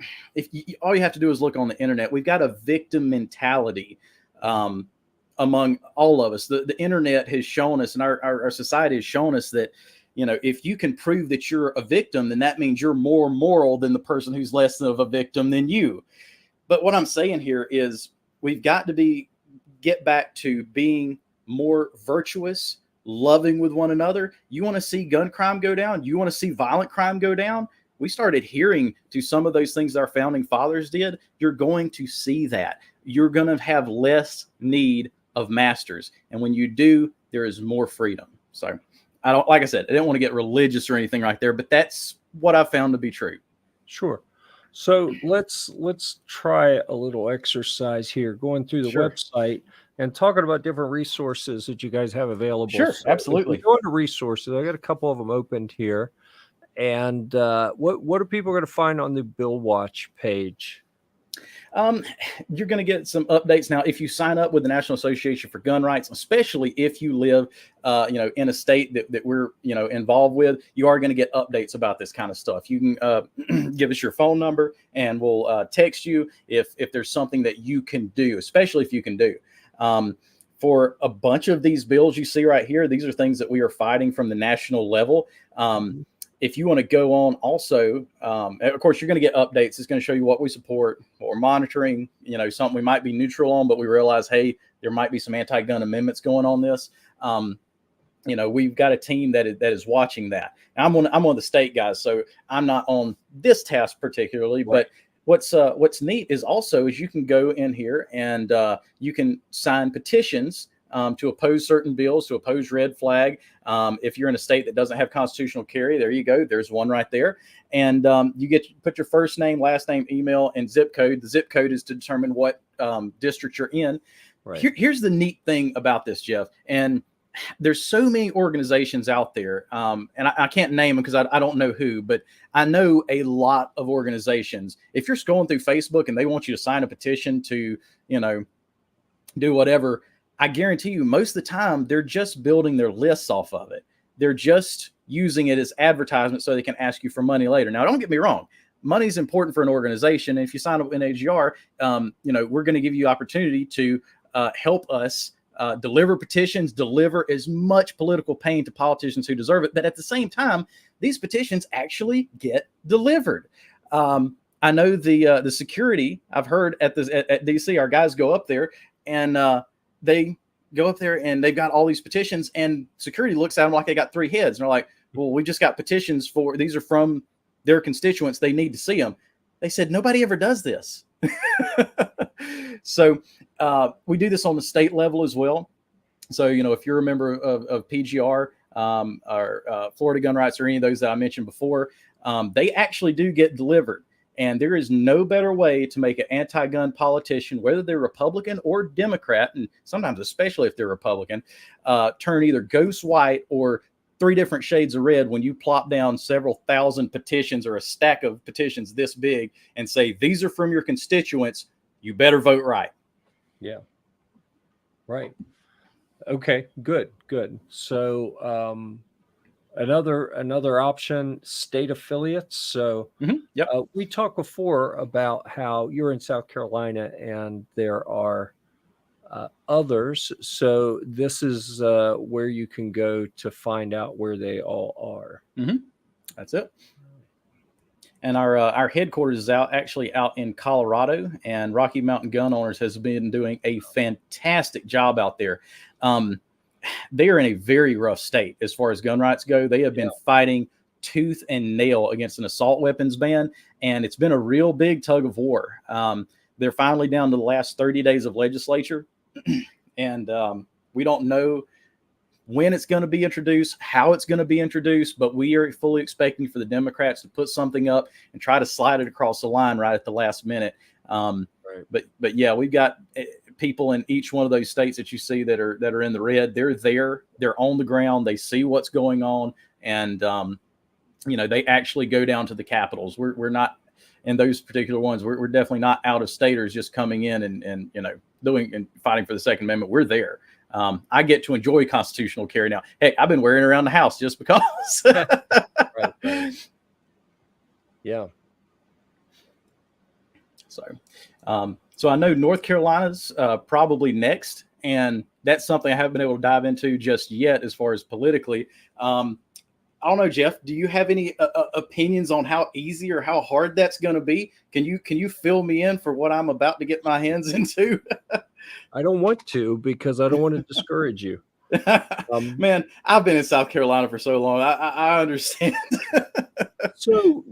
all you have to do is look on the internet, we've got a victim mentality among all of us. The internet has shown us, and our society has shown us that, if you can prove that you're a victim, then that means you're more moral than the person who's less of a victim than you. But what I'm saying here is we've got to get back to being more virtuous, loving with one another. You want to see gun crime go down? You want to see violent crime go down? We started adhering to some of those things our founding fathers did. You're going to see that. You're going to have less need of masters. And when you do, there is more freedom. So like I said, I didn't want to get religious or anything right there, but that's what I found to be true. Sure. So let's try a little exercise here, going through the website and talking about different resources that you guys have available. Sure, so absolutely. Go into resources. I got a couple of them opened here. And what are people going to find on the Bill Watch page? You're going to get some updates now if you sign up with the National Association for Gun Rights, especially if you live, in a state that we're, involved with. You are going to get updates about this kind of stuff. You can give us your phone number, and we'll text you if there's something that you can do, especially if you can do. For a bunch of these bills you see right here, these are things that we are fighting from the national level. If you want to go on also, of course, you're going to get updates. It's going to show you what we support, what we're monitoring, something we might be neutral on, but we realize, hey, there might be some anti-gun amendments going on this. We've got a team that is watching that. Now, I'm one of the state guys, so I'm not on this task particularly, right. But what's neat is you can go in here and you can sign petitions to oppose certain bills, to oppose red flag. If you're in a state that doesn't have constitutional carry, there you go. There's one right there. And you put your first name, last name, email, and zip code. The zip code is to determine what district you're in. Right. Here's the neat thing about this, Jeff. And there's so many organizations out there, and I can't name them because I don't know who, but I know a lot of organizations. If you're scrolling through Facebook and they want you to sign a petition to, do whatever, I guarantee you most of the time they're just building their lists off of it. They're just using it as advertisement so they can ask you for money later. Now, don't get me wrong. Money is important for an organization. And if you sign up with NAGR, we're going to give you opportunity to help us deliver petitions, deliver as much political pain to politicians who deserve it. But at the same time, these petitions actually get delivered. I know the security, I've heard at DC, our guys go up there and they go up there and they've got all these petitions, and security looks at them like they got three heads. And they're like, well, we just got petitions these are from their constituents. They need to see them. They said, nobody ever does this. So we do this on the state level as well. So, if you're a member of PGR or Florida Gun Rights or any of those that I mentioned before, they actually do get delivered. And there is no better way to make an anti-gun politician, whether they're Republican or Democrat, and sometimes especially if they're Republican, turn either ghost white or three different shades of red when you plop down several thousand petitions or a stack of petitions this big and say, these are from your constituents. You better vote right. Yeah. Right. Okay, good. So another option, state affiliates. So Yep. We talked before about how you're in South Carolina and there are others. So this is where you can go to find out where they all are. That's it. And our headquarters is actually out in Colorado, and Rocky Mountain Gun Owners has been doing a fantastic job out there. They are in a very rough state as far as gun rights go. They have been fighting tooth and nail against an assault weapons ban, and it's been a real big tug of war. They're finally down to the last 30 days of legislature, and we don't know when it's going to be introduced, how it's going to be introduced, but we are fully expecting for the Democrats to put something up and try to slide it across the line right at the last minute. Right. But yeah, we've got people in each one of those states that you see that are in the red. They're there, they're on the ground, they see what's going on, and they actually go down to the capitals. We're not in those particular ones. We're definitely not out of staters just coming in and doing and fighting for the Second Amendment. We're there. I get to enjoy constitutional carry now. Hey, I've been wearing it around the house just because. Right. Yeah. So I know North Carolina's probably next, and that's something I haven't been able to dive into just yet as far as politically. I don't know, Jeff, do you have any opinions on how easy or how hard that's going to be? Can you fill me in for what I'm about to get my hands into? I don't want to, because I don't want to discourage you. Man, I've been in South Carolina for so long. I understand. So,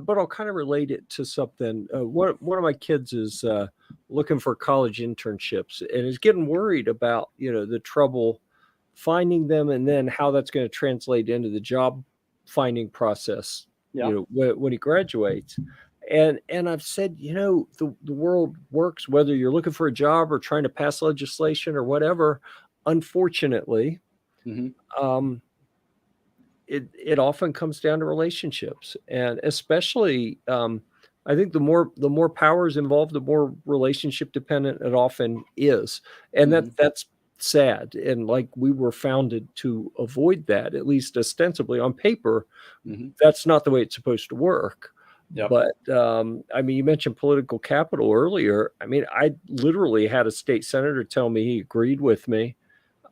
but I'll kind of relate it to something. One of my kids is looking for college internships and is getting worried about, the trouble finding them and then how that's going to translate into the job finding process, when he graduates. And I've said, the world works whether you're looking for a job or trying to pass legislation or whatever. Unfortunately, it often comes down to relationships, and especially I think the more power is involved, the more relationship dependent it often is, and that's sad. And like, we were founded to avoid that, at least ostensibly on paper. That's not the way it's supposed to work. Yep. But I mean, you mentioned political capital earlier. I mean, I literally had a state senator tell me he agreed with me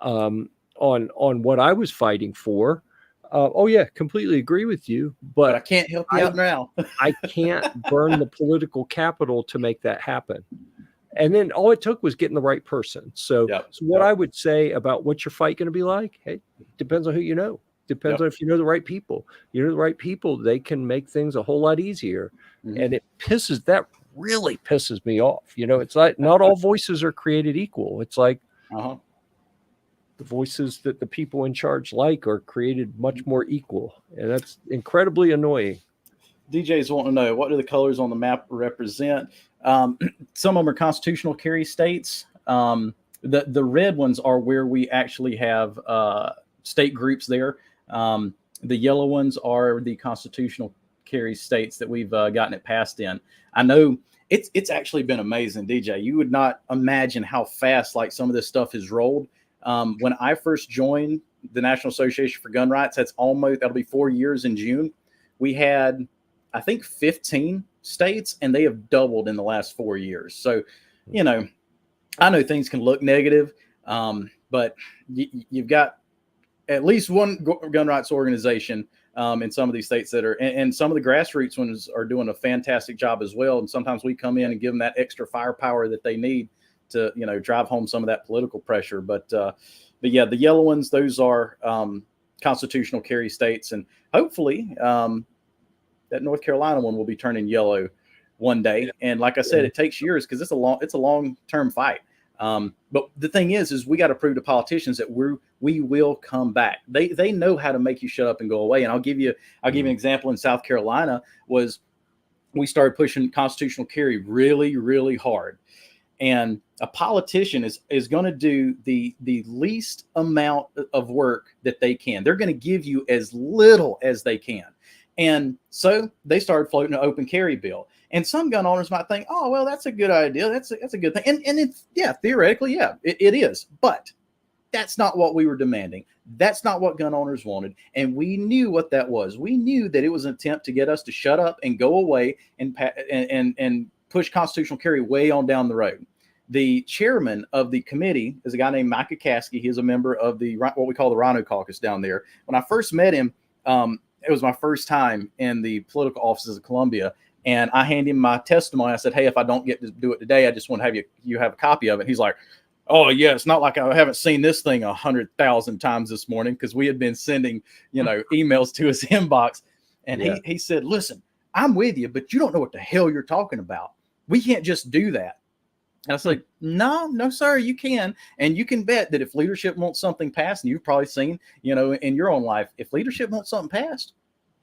on what I was fighting for. Oh yeah, completely agree with you. But I can't help you out now. I can't burn the political capital to make that happen. And then all it took was getting the right person. So, so what I would say about what's your fight going to be like? Hey, depends on who you know. Depends on if you know the right people. You know the right people, they can make things a whole lot easier. And it really pisses me off. You know, it's like not all voices are created equal. It's like the voices that the people in charge like are created much more equal. And that's incredibly annoying. DJs want to know, what do the colors on the map represent? Some of them are constitutional carry states. The red ones are where we actually have state groups there. The yellow ones are the constitutional carry states that we've gotten it passed in. I know it's actually been amazing, DJ. You would not imagine how fast like some of this stuff has rolled. When I first joined the National Association for Gun Rights, that'll be 4 years in June. We had, I think, 15 states, and they have doubled in the last 4 years. So, you know, I know things can look negative, but you've got at least one gun rights organization in some of these states that are, and some of the grassroots ones are doing a fantastic job as well. And sometimes we come in and give them that extra firepower that they need to, you know, drive home some of that political pressure. But yeah, the yellow ones, those are constitutional carry states, and hopefully that North Carolina one will be turning yellow one day. And like I said, it takes years because it's a long-term fight. But the thing is we got to prove to politicians that we will come back. They know how to make you shut up and go away. And I'll give you an example. In South Carolina, was we started pushing constitutional carry really, really hard. And a politician is going to do the least amount of work that they can. They're going to give you as little as they can. And so they started floating an open carry bill. And some gun owners might think, oh, well, that's a good idea. That's a good thing. And it's, theoretically, it is. But that's not what we were demanding. That's not what gun owners wanted. And we knew what that was. We knew that it was an attempt to get us to shut up and go away and push constitutional carry way on down the road. The chairman of the committee is a guy named Micah Caskey. He is a member of what we call the Rhino Caucus down there. When I first met him, it was my first time in the political offices of Columbia. And I handed him my testimony. I said, hey, if I don't get to do it today, I just want to have you have a copy of it. He's like, oh, yeah, it's not like I haven't seen this thing 100,000 times this morning, because we had been sending, emails to his inbox. And he said, listen, I'm with you, but you don't know what the hell you're talking about. We can't just do that. And I was like, no, sir, you can. And you can bet that if leadership wants something passed, and you've probably seen, in your own life, if leadership wants something passed,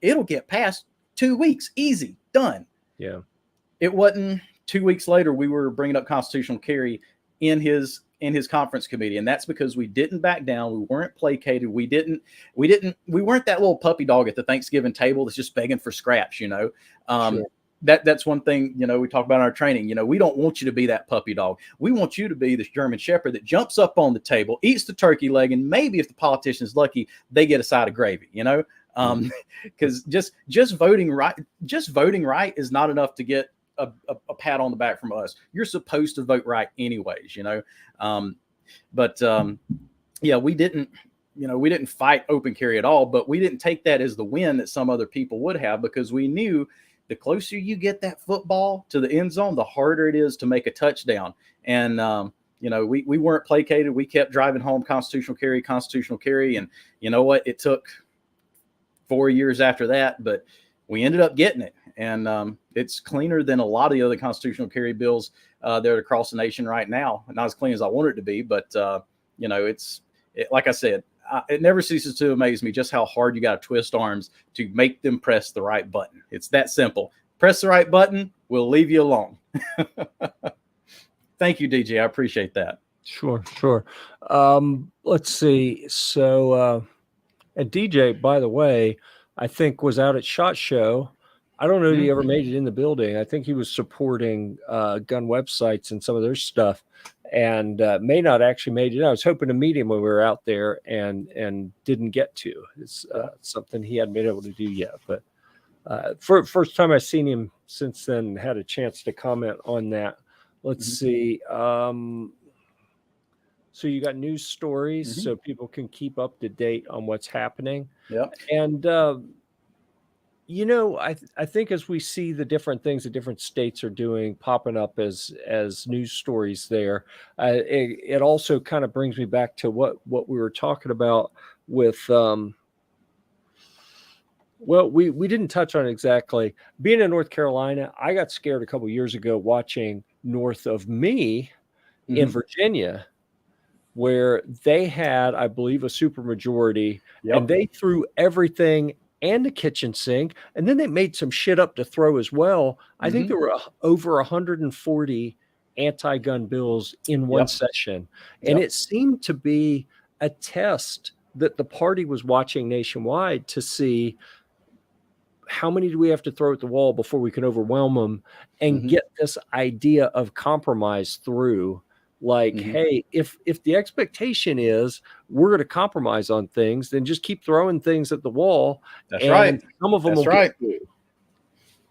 it'll get passed 2 weeks, easy, done. Yeah. It wasn't 2 weeks later, we were bringing up constitutional carry in his conference committee. And that's because we didn't back down. We weren't placated. We weren't that little puppy dog at the Thanksgiving table that's just begging for scraps, Sure. That's one thing, we talk about in our training. We don't want you to be that puppy dog. We want you to be this German Shepherd that jumps up on the table, eats the turkey leg, and maybe if the politician's lucky, they get a side of gravy, because just voting right is not enough to get a pat on the back from us. You're supposed to vote right anyways, we didn't fight open carry at all, but we didn't take that as the win that some other people would have, because we knew the closer you get that football to the end zone, the harder it is to make a touchdown. And, we weren't placated. We kept driving home constitutional carry. And you know what? It took 4 years after that, but we ended up getting it. And it's cleaner than a lot of the other constitutional carry bills that are across the nation right now. Not as clean as I want it to be, but, like I said, it never ceases to amaze me just how hard you got to twist arms to make them press the right button. It's that simple. Press the right button, we'll leave you alone. Thank you, DJ. I appreciate that. Sure. Let's see. So, and DJ, by the way, I think was out at SHOT Show I don't know if he ever made it in the building. I think he was supporting gun websites and some of their stuff, and may not actually made it. I was hoping to meet him when we were out there, and didn't get to. It's something he hadn't been able to do yet. But first time I've seen him since then, had a chance to comment on that. Let's see. So you got news stories, so people can keep up to date on what's happening. Yeah. And I think as we see the different things that different states are doing popping up as news stories there, it also kind of brings me back to what we were talking about with, well, we didn't touch on it exactly. Being in North Carolina, I got scared a couple years ago watching north of me in Virginia, where they had, I believe, a supermajority, and they threw everything and the kitchen sink, and then they made some shit up to throw as well. I think there were over 140 anti-gun bills in one session, and it seemed to be a test that the party was watching nationwide to see how many do we have to throw at the wall before we can overwhelm them and get this idea of compromise through. Like, hey, if the expectation is we're going to compromise on things, then just keep throwing things at the wall. That's right. Some of them will get through.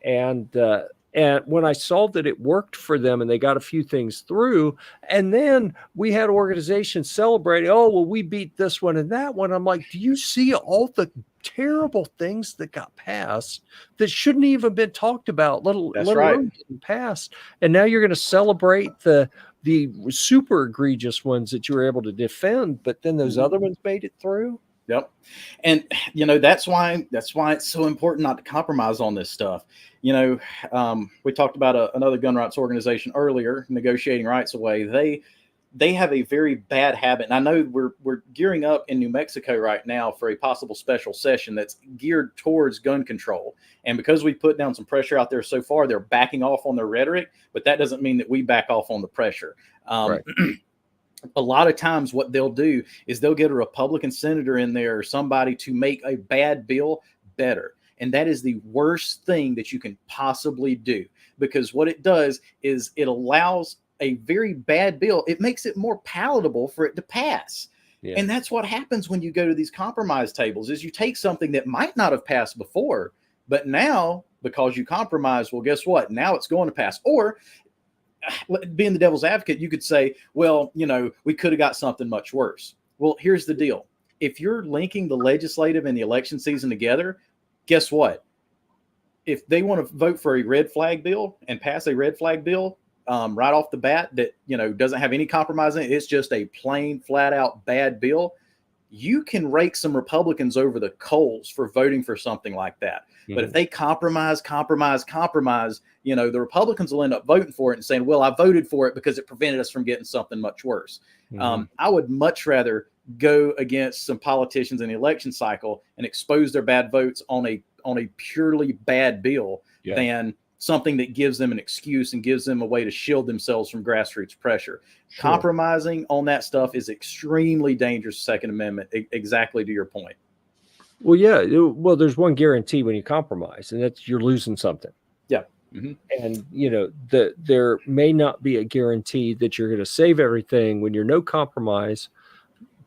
And when I saw that it worked for them and they got a few things through, and then we had organizations celebrating, oh, well, we beat this one and that one. I'm like, do you see all the terrible things that got passed that shouldn't even been talked about, let alone getting passed? And now you're going to celebrate the super egregious ones that you were able to defend, but then those other ones made it through. Yep. And that's why it's so important not to compromise on this stuff. We talked about another gun rights organization earlier, Negotiating Rights Away. They have a very bad habit. And I know we're gearing up in New Mexico right now for a possible special session that's geared towards gun control. And because we put down some pressure out there so far, they're backing off on their rhetoric, but that doesn't mean that we back off on the pressure. Right. A lot of times what they'll do is they'll get a Republican senator in there or somebody to make a bad bill better. And that is the worst thing that you can possibly do, because what it does is it allows a very bad bill. It makes it more palatable for it to pass. Yeah. And that's what happens when you go to these compromise tables is you take something that might not have passed before, but now because you compromise, well, guess what? Now it's going to pass. Or being the devil's advocate, you could say, well, we could have got something much worse. Well, here's the deal. If you're linking the legislative and the election season together, guess what? If they want to vote for a red flag bill and pass a red flag bill right off the bat that, doesn't have any compromise in it, it's just a plain flat out bad bill, you can rake some Republicans over the coals for voting for something like that. But if they compromise, the Republicans will end up voting for it and saying, well, I voted for it because it prevented us from getting something much worse. I would much rather go against some politicians in the election cycle and expose their bad votes on a purely bad bill than something that gives them an excuse and gives them a way to shield themselves from grassroots pressure. Sure. Compromising on that stuff is extremely dangerous. Second Amendment, exactly to your point. Well, yeah. Well, there's one guarantee when you compromise, and that's you're losing something. Yeah. And, there may not be a guarantee that you're going to save everything when you're no compromise,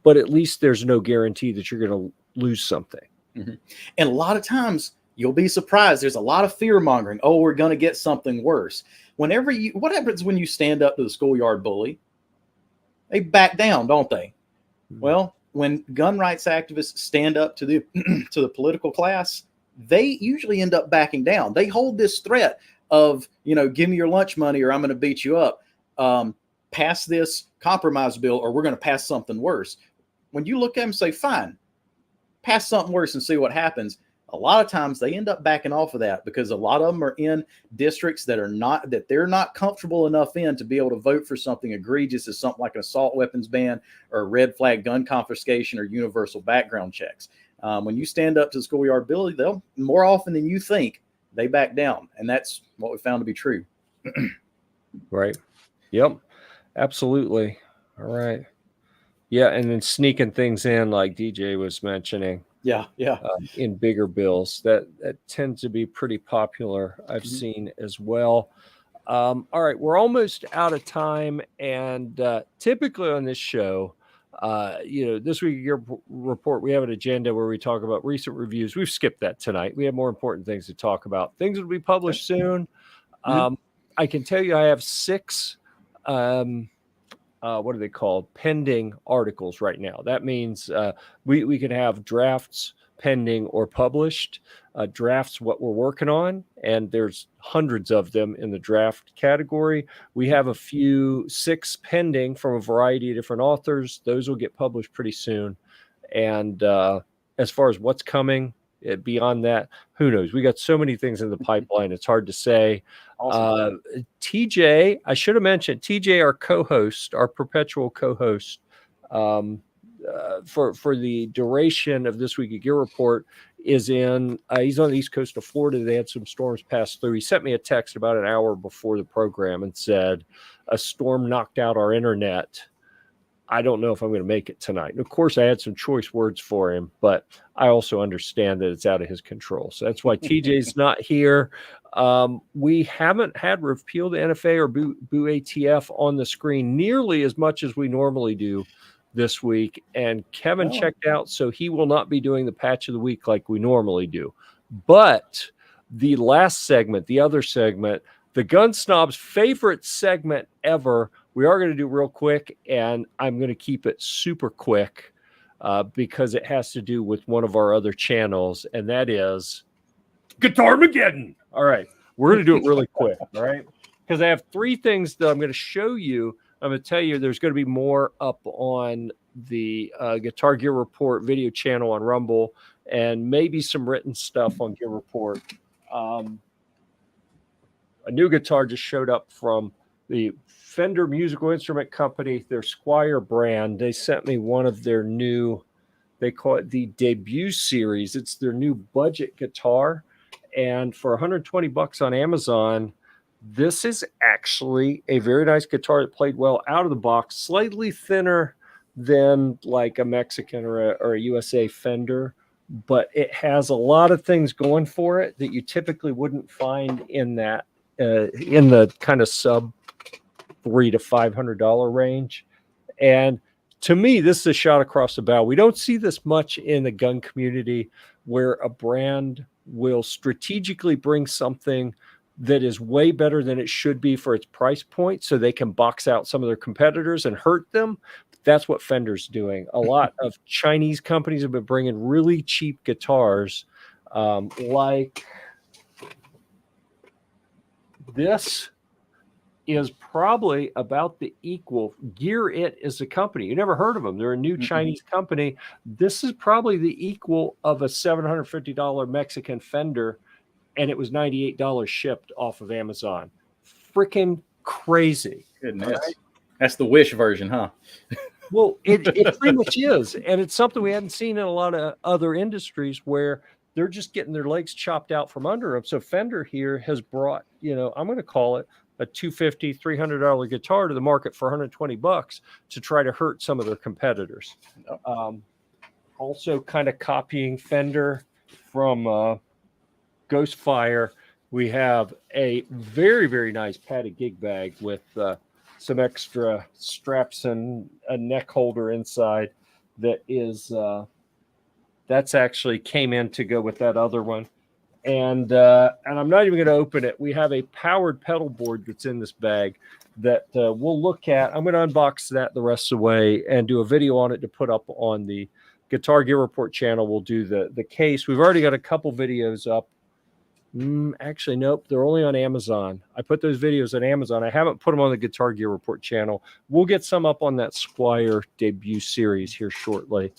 but at least there's no guarantee that you're going to lose something. And a lot of times you'll be surprised. There's a lot of fear mongering. Oh, we're going to get something worse. What happens when you stand up to the schoolyard bully? They back down, don't they? Well, when gun rights activists stand up to the to the political class, they usually end up backing down. They hold this threat of, give me your lunch money or I'm going to beat you up. Pass this compromise bill or we're going to pass something worse. When you look at them and say, fine, pass something worse and see what happens. A lot of times they end up backing off of that because a lot of them are in districts that they're not comfortable enough in to be able to vote for something egregious as something like an assault weapons ban or red flag gun confiscation or universal background checks. When you stand up to the schoolyard bully, they'll more often than you think, they back down. And that's what we found to be true. Right. Yep. Absolutely. All right. Yeah. And then sneaking things in like DJ was mentioning. Yeah, yeah. In bigger bills. That tends to be pretty popular. I've seen as well. All right, we're almost out of time, and typically on this show, this week Gear Report, we have an agenda where we talk about recent reviews. We've skipped that tonight. We have more important things to talk about. Things will be published soon. I can tell you I have 6 what are they called? Pending articles right now. That means we can have drafts pending or published. Drafts, what we're working on, and there's hundreds of them in the draft category. We have a few 6 pending from a variety of different authors. Those will get published pretty soon. And as far as what's coming beyond that, who knows? We got so many things in the pipeline. It's hard to say. Awesome. TJ, I should have mentioned TJ, our co-host, our perpetual co-host, for the duration of this week at Gear Report is in. He's on the east coast of Florida. They had some storms pass through. He sent me a text about an hour before the program and said a storm knocked out our internet. I don't know if I'm going to make it tonight. And of course, I had some choice words for him, but I also understand that it's out of his control. So that's why TJ's not here. We haven't had Repeal the NFA or Boo ATF on the screen nearly as much as we normally do this week. And Kevin checked out, so he will not be doing the patch of the week like we normally do. But the last segment, the other segment, the Gun Snob's favorite segment ever, we are going to do real quick, and I'm going to keep it super quick because it has to do with one of our other channels, and that is Guitarmageddon. All right, we're going to do it really quick, all right? Because I have 3 things that I'm going to show you. I'm going to tell you there's going to be more up on the Guitar Gear Report video channel on Rumble, and maybe some written stuff on Gear Report. A new guitar just showed up from the Fender Musical Instrument Company, their Squire brand. They sent me one of their new, they call it the Debut Series. It's their new budget guitar. And for $120 on Amazon, this is actually a very nice guitar that played well out of the box, slightly thinner than like a Mexican or a USA Fender, but it has a lot of things going for it that you typically wouldn't find in that in the kind of sub $300 to $500 range. And to me, this is a shot across the bow. We don't see this much in the gun community where a brand will strategically bring something that is way better than it should be for its price point so they can box out some of their competitors and hurt them. That's what Fender's doing. A lot of Chinese companies have been bringing really cheap guitars like this is probably about the equal. Gear-It is a company. You never heard of them. They're a new Chinese company. This is probably the equal of a $750 Mexican Fender, and it was $98 shipped off of Amazon. Freaking crazy. Goodness. Right? That's the Wish version, huh? Well, it pretty much is. And it's something we hadn't seen in a lot of other industries where they're just getting their legs chopped out from under them. So Fender here has brought, I'm going to call it a $250, $300 guitar to the market for $120 to try to hurt some of their competitors. Also kind of copying Fender from Ghostfire, we have a very, very nice padded gig bag with some extra straps and a neck holder inside that is that's actually came in to go with that other one. And I'm not even going to open it. We have a powered pedal board that's in this bag that we'll look at. I'm going to unbox that the rest of the way and do a video on it to put up on the Guitar Gear Report channel. We'll do the case. We've already got a couple videos up. Actually, nope. They're only on Amazon. I put those videos on Amazon. I haven't put them on the Guitar Gear Report channel. We'll get some up on that Squire Debut Series here shortly.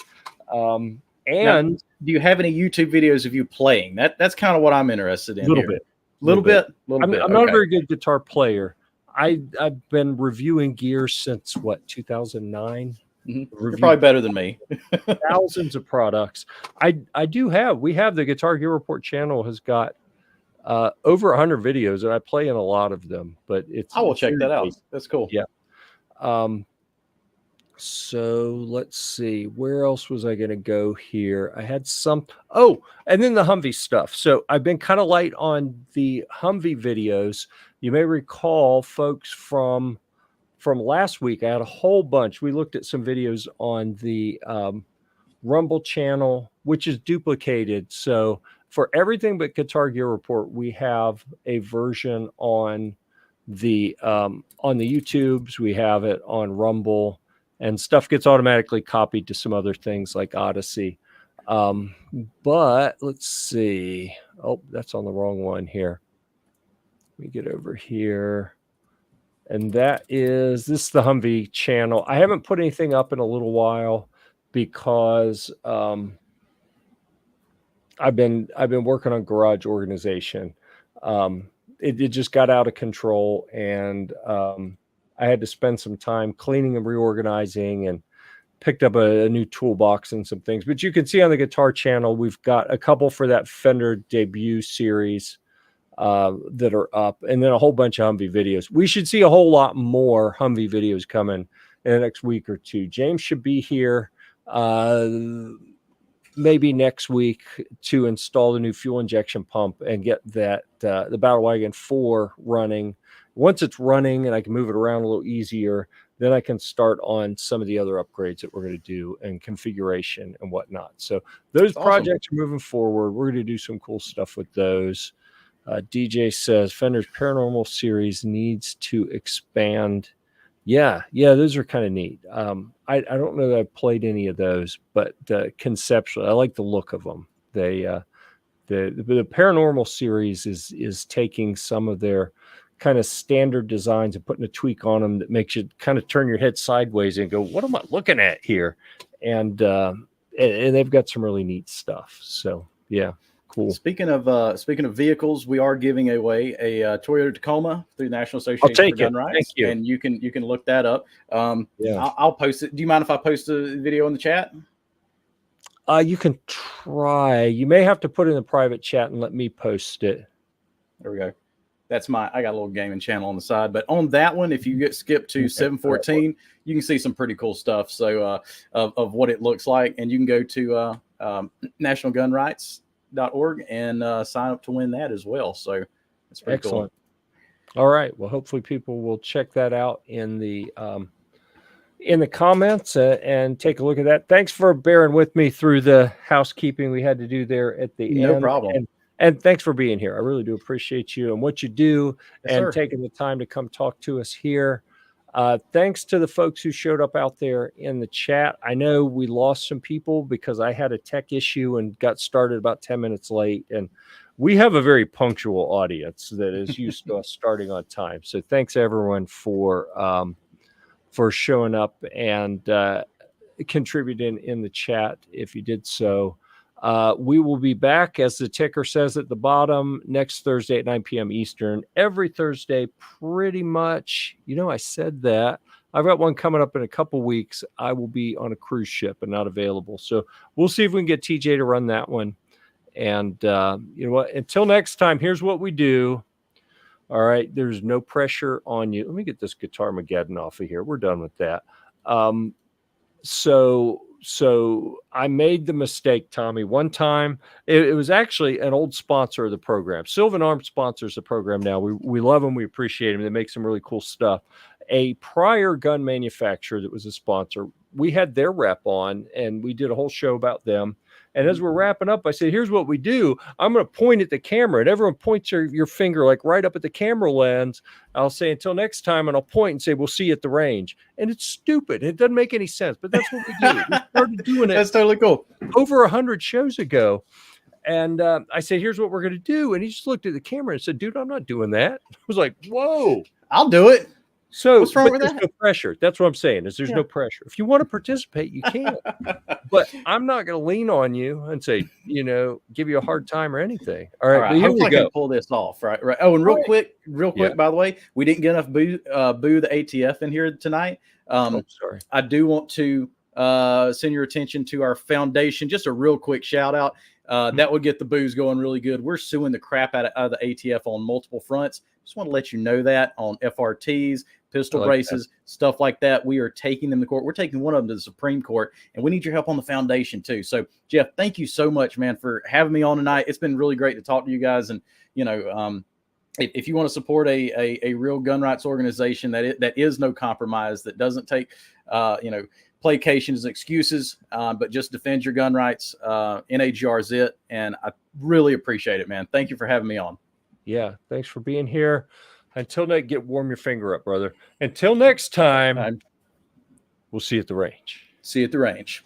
And now, do you have any YouTube videos of you playing? That's kind of what I'm interested in. A little bit. I'm not a very good guitar player. I've been reviewing gear since 2009. You're probably better than me. Thousands of products. We have the Guitar Gear Report channel has got over 100 videos, and I play in a lot of them. But I will check that out. That's cool. Yeah. So let's see, where else was I going to go here? I had some, oh, and then the Humvee stuff. So I've been kind of light on the Humvee videos. You may recall, folks, from last week, I had a whole bunch. We looked at some videos on the Rumble channel, which is duplicated. So for everything but Guitar Gear Report, we have a version on the YouTubes. We have it on Rumble, and stuff gets automatically copied to some other things like Odyssey. But let's see. Oh, that's on the wrong one here. Let me get over here. And this is the Humvee channel. I haven't put anything up in a little while because I've been working on garage organization. It just got out of control, and I had to spend some time cleaning and reorganizing, and picked up a new toolbox and some things. But you can see on the guitar channel, we've got a couple for that Fender debut series that are up, and then a whole bunch of Humvee videos. We should see a whole lot more Humvee videos coming in the next week or two. James should be here maybe next week to install the new fuel injection pump and get that the Battlewagon 4 running. Once it's running and I can move it around a little easier, then I can start on some of the other upgrades that we're going to do and configuration and whatnot. So those projects are moving forward. We're going to do some cool stuff with those. DJ says Fender's Paranormal series needs to expand. Yeah, those are kind of neat. I don't know that I've played any of those, but conceptually, I like the look of them. They the Paranormal series is taking some of their kind of standard designs and putting a tweak on them that makes you kind of turn your head sideways and go, "What am I looking at here?" And they've got some really neat stuff. So yeah. Cool. Speaking of vehicles, we are giving away a Toyota Tacoma through the National Association for Gun Rights. Thank you. And you can look that up. I'll post it. Do you mind if I post a video in the chat? You can try. You may have to put it in the private chat and let me post it. There we go. I got a little gaming channel on the side, but on that one, if you get skipped to 714, you can see some pretty cool stuff. So of what it looks like, and you can go to nationalgunrights.org and sign up to win that as well. So it's pretty excellent. Cool. All right. Well, hopefully people will check that out in the comments and take a look at that. Thanks for bearing with me through the housekeeping we had to do there at the end. No problem. And thanks for being here. I really do appreciate you and what you do, and sir. Taking the time to come talk to us here. Thanks to the folks who showed up out there in the chat. I know we lost some people because I had a tech issue and got started about 10 minutes late. And we have a very punctual audience that is used to us starting on time. So thanks everyone for showing up and contributing in the chat if you did so. We will be back, as the ticker says at the bottom, next Thursday at 9 p.m. Eastern. Every Thursday, pretty much. I said that. I've got one coming up in a couple weeks. I will be on a cruise ship and not available. So we'll see if we can get TJ to run that one. And you know what? Until next time, here's what we do. All right. There's no pressure on you. Let me get this Guitar Mageddon off of here. We're done with that. So I made the mistake, Tommy, one time. It was actually an old sponsor of the program. Sylvan Arms sponsors the program now. We love them. We appreciate them. They make some really cool stuff. A prior gun manufacturer that was a sponsor, we had their rep on, and we did a whole show about them. And as we're wrapping up, I said, here's what we do. I'm going to point at the camera, and everyone points your finger like right up at the camera lens. I'll say, until next time, and I'll point and say, we'll see you at the range. And it's stupid. It doesn't make any sense, but that's what we do. We started doing it. That's totally cool. Over 100 shows ago. And I said, here's what we're going to do. And he just looked at the camera and said, dude, I'm not doing that. I was like, whoa. I'll do it. So what's wrong with that? No pressure. That's what I'm saying. There's no pressure. If you want to participate, you can. But I'm not going to lean on you and say, give you a hard time or anything. All right. Well, hopefully I can pull this off. Right. Oh, and real quick, by the way, we didn't get enough boo the ATF in here tonight. Sorry. I do want to send your attention to our foundation. Just a real quick shout out. That would get the booze going really good. We're suing the crap out of the ATF on multiple fronts. Just want to let you know that on FRTs, pistol braces, stuff like that. We are taking them to court. We're taking one of them to the Supreme Court, and we need your help on the foundation too. So, Jeff, thank you so much, man, for having me on tonight. It's been really great to talk to you guys. And, if you want to support a real gun rights organization that is no compromise, that doesn't take, placation as excuses, but just defend your gun rights, NAGR is it. And I really appreciate it, man. Thank you for having me on. Yeah, thanks for being here. Until next, warm your finger up, brother. Until next time, we'll see you at the range. See you at the range.